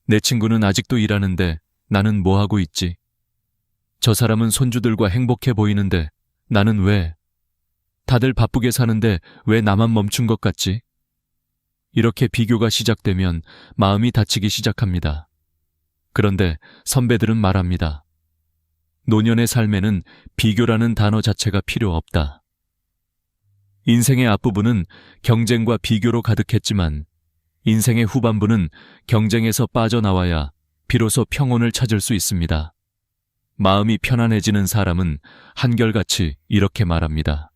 내 친구는 아직도 일하는데 나는 뭐 하고 있지? 저 사람은 손주들과 행복해 보이는데 나는 왜? 다들 바쁘게 사는데 왜 나만 멈춘 것 같지? 이렇게 비교가 시작되면 마음이 다치기 시작합니다. 그런데 선배들은 말합니다. 노년의 삶에는 비교라는 단어 자체가 필요 없다. 인생의 앞부분은 경쟁과 비교로 가득했지만 인생의 후반부는 경쟁에서 빠져나와야 비로소 평온을 찾을 수 있습니다. 마음이 편안해지는 사람은 한결같이 이렇게 말합니다.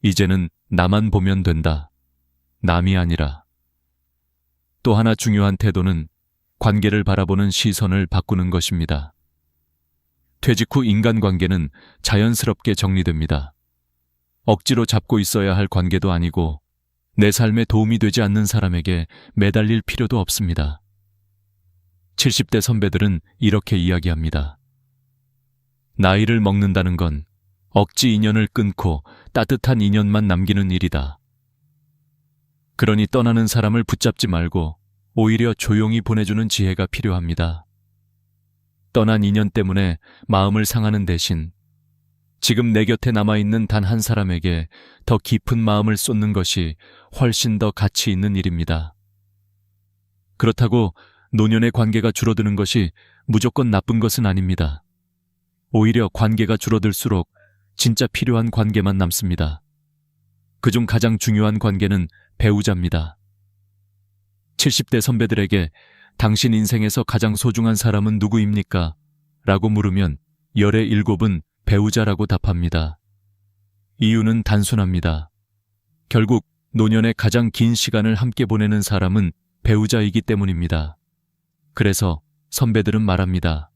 이제는 나만 보면 된다. 남이 아니라. 또 하나 중요한 태도는 관계를 바라보는 시선을 바꾸는 것입니다. 퇴직 후 인간관계는 자연스럽게 정리됩니다. 억지로 잡고 있어야 할 관계도 아니고 내 삶에 도움이 되지 않는 사람에게 매달릴 필요도 없습니다. 70대 선배들은 이렇게 이야기합니다. 나이를 먹는다는 건 억지 인연을 끊고 따뜻한 인연만 남기는 일이다. 그러니 떠나는 사람을 붙잡지 말고 오히려 조용히 보내주는 지혜가 필요합니다. 떠난 인연 때문에 마음을 상하는 대신 지금 내 곁에 남아있는 단 한 사람에게 더 깊은 마음을 쏟는 것이 훨씬 더 가치 있는 일입니다. 그렇다고 노년의 관계가 줄어드는 것이 무조건 나쁜 것은 아닙니다. 오히려 관계가 줄어들수록 진짜 필요한 관계만 남습니다. 그중 가장 중요한 관계는 배우자입니다. 70대 선배들에게 당신 인생에서 가장 소중한 사람은 누구입니까? 라고 물으면 열의 7은 배우자라고 답합니다. 이유는 단순합니다. 결국 노년의 가장 긴 시간을 함께 보내는 사람은 배우자이기 때문입니다. 그래서 선배들은 말합니다.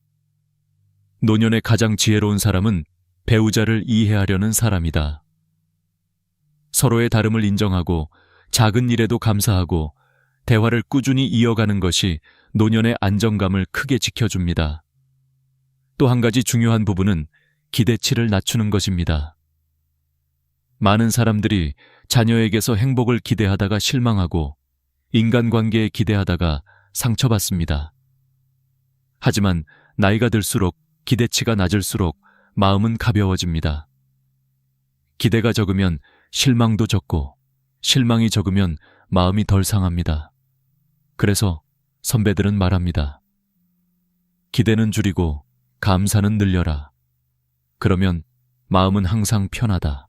노년의 가장 지혜로운 사람은 배우자를 이해하려는 사람이다. 서로의 다름을 인정하고 작은 일에도 감사하고 대화를 꾸준히 이어가는 것이 노년의 안정감을 크게 지켜줍니다. 또 한 가지 중요한 부분은 기대치를 낮추는 것입니다. 많은 사람들이 자녀에게서 행복을 기대하다가 실망하고 인간관계에 기대하다가 상처받습니다. 하지만 나이가 들수록 기대치가 낮을수록 마음은 가벼워집니다. 기대가 적으면 실망도 적고 실망이 적으면 마음이 덜 상합니다. 그래서 선배들은 말합니다. 기대는 줄이고 감사는 늘려라. 그러면 마음은 항상 편하다.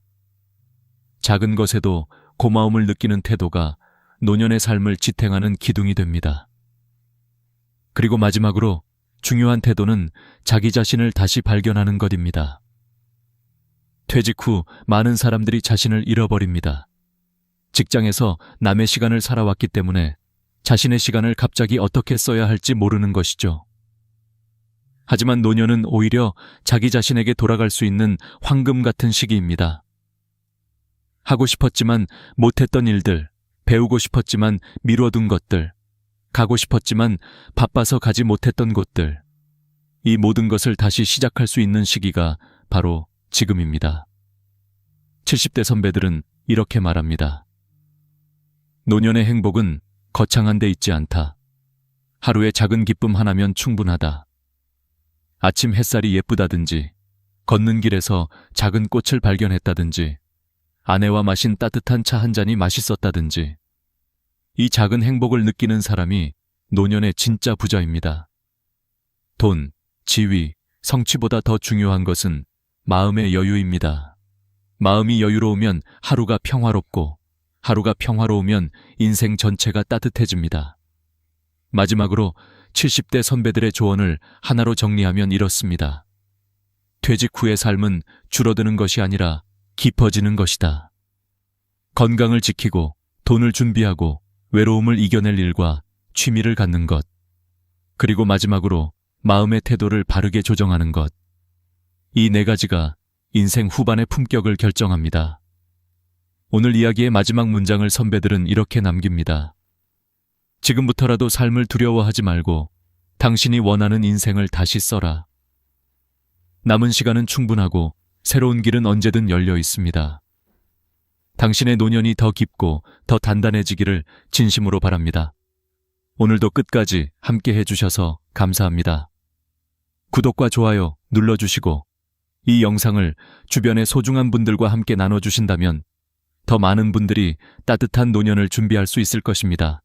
작은 것에도 고마움을 느끼는 태도가 노년의 삶을 지탱하는 기둥이 됩니다. 그리고 마지막으로 중요한 태도는 자기 자신을 다시 발견하는 것입니다. 퇴직 후 많은 사람들이 자신을 잃어버립니다. 직장에서 남의 시간을 살아왔기 때문에 자신의 시간을 갑자기 어떻게 써야 할지 모르는 것이죠. 하지만 노년은 오히려 자기 자신에게 돌아갈 수 있는 황금 같은 시기입니다. 하고 싶었지만 못했던 일들, 배우고 싶었지만 미뤄둔 것들, 가고 싶었지만 바빠서 가지 못했던 곳들, 이 모든 것을 다시 시작할 수 있는 시기가 바로 지금입니다. 70대 선배들은 이렇게 말합니다. 노년의 행복은 거창한 데 있지 않다. 하루의 작은 기쁨 하나면 충분하다. 아침 햇살이 예쁘다든지, 걷는 길에서 작은 꽃을 발견했다든지, 아내와 마신 따뜻한 차 한 잔이 맛있었다든지, 이 작은 행복을 느끼는 사람이 노년의 진짜 부자입니다. 돈, 지위, 성취보다 더 중요한 것은 마음의 여유입니다. 마음이 여유로우면 하루가 평화롭고, 하루가 평화로우면 인생 전체가 따뜻해집니다. 마지막으로 70대 선배들의 조언을 하나로 정리하면 이렇습니다. 퇴직 후의 삶은 줄어드는 것이 아니라 깊어지는 것이다. 건강을 지키고 돈을 준비하고 외로움을 이겨낼 일과 취미를 갖는 것. 그리고 마지막으로 마음의 태도를 바르게 조정하는 것. 이 네 가지가 인생 후반의 품격을 결정합니다. 오늘 이야기의 마지막 문장을 선배들은 이렇게 남깁니다. 지금부터라도 삶을 두려워하지 말고 당신이 원하는 인생을 다시 써라. 남은 시간은 충분하고 새로운 길은 언제든 열려 있습니다. 당신의 노년이 더 깊고 더 단단해지기를 진심으로 바랍니다. 오늘도 끝까지 함께 해주셔서 감사합니다. 구독과 좋아요 눌러주시고 이 영상을 주변의 소중한 분들과 함께 나눠주신다면 더 많은 분들이 따뜻한 노년을 준비할 수 있을 것입니다.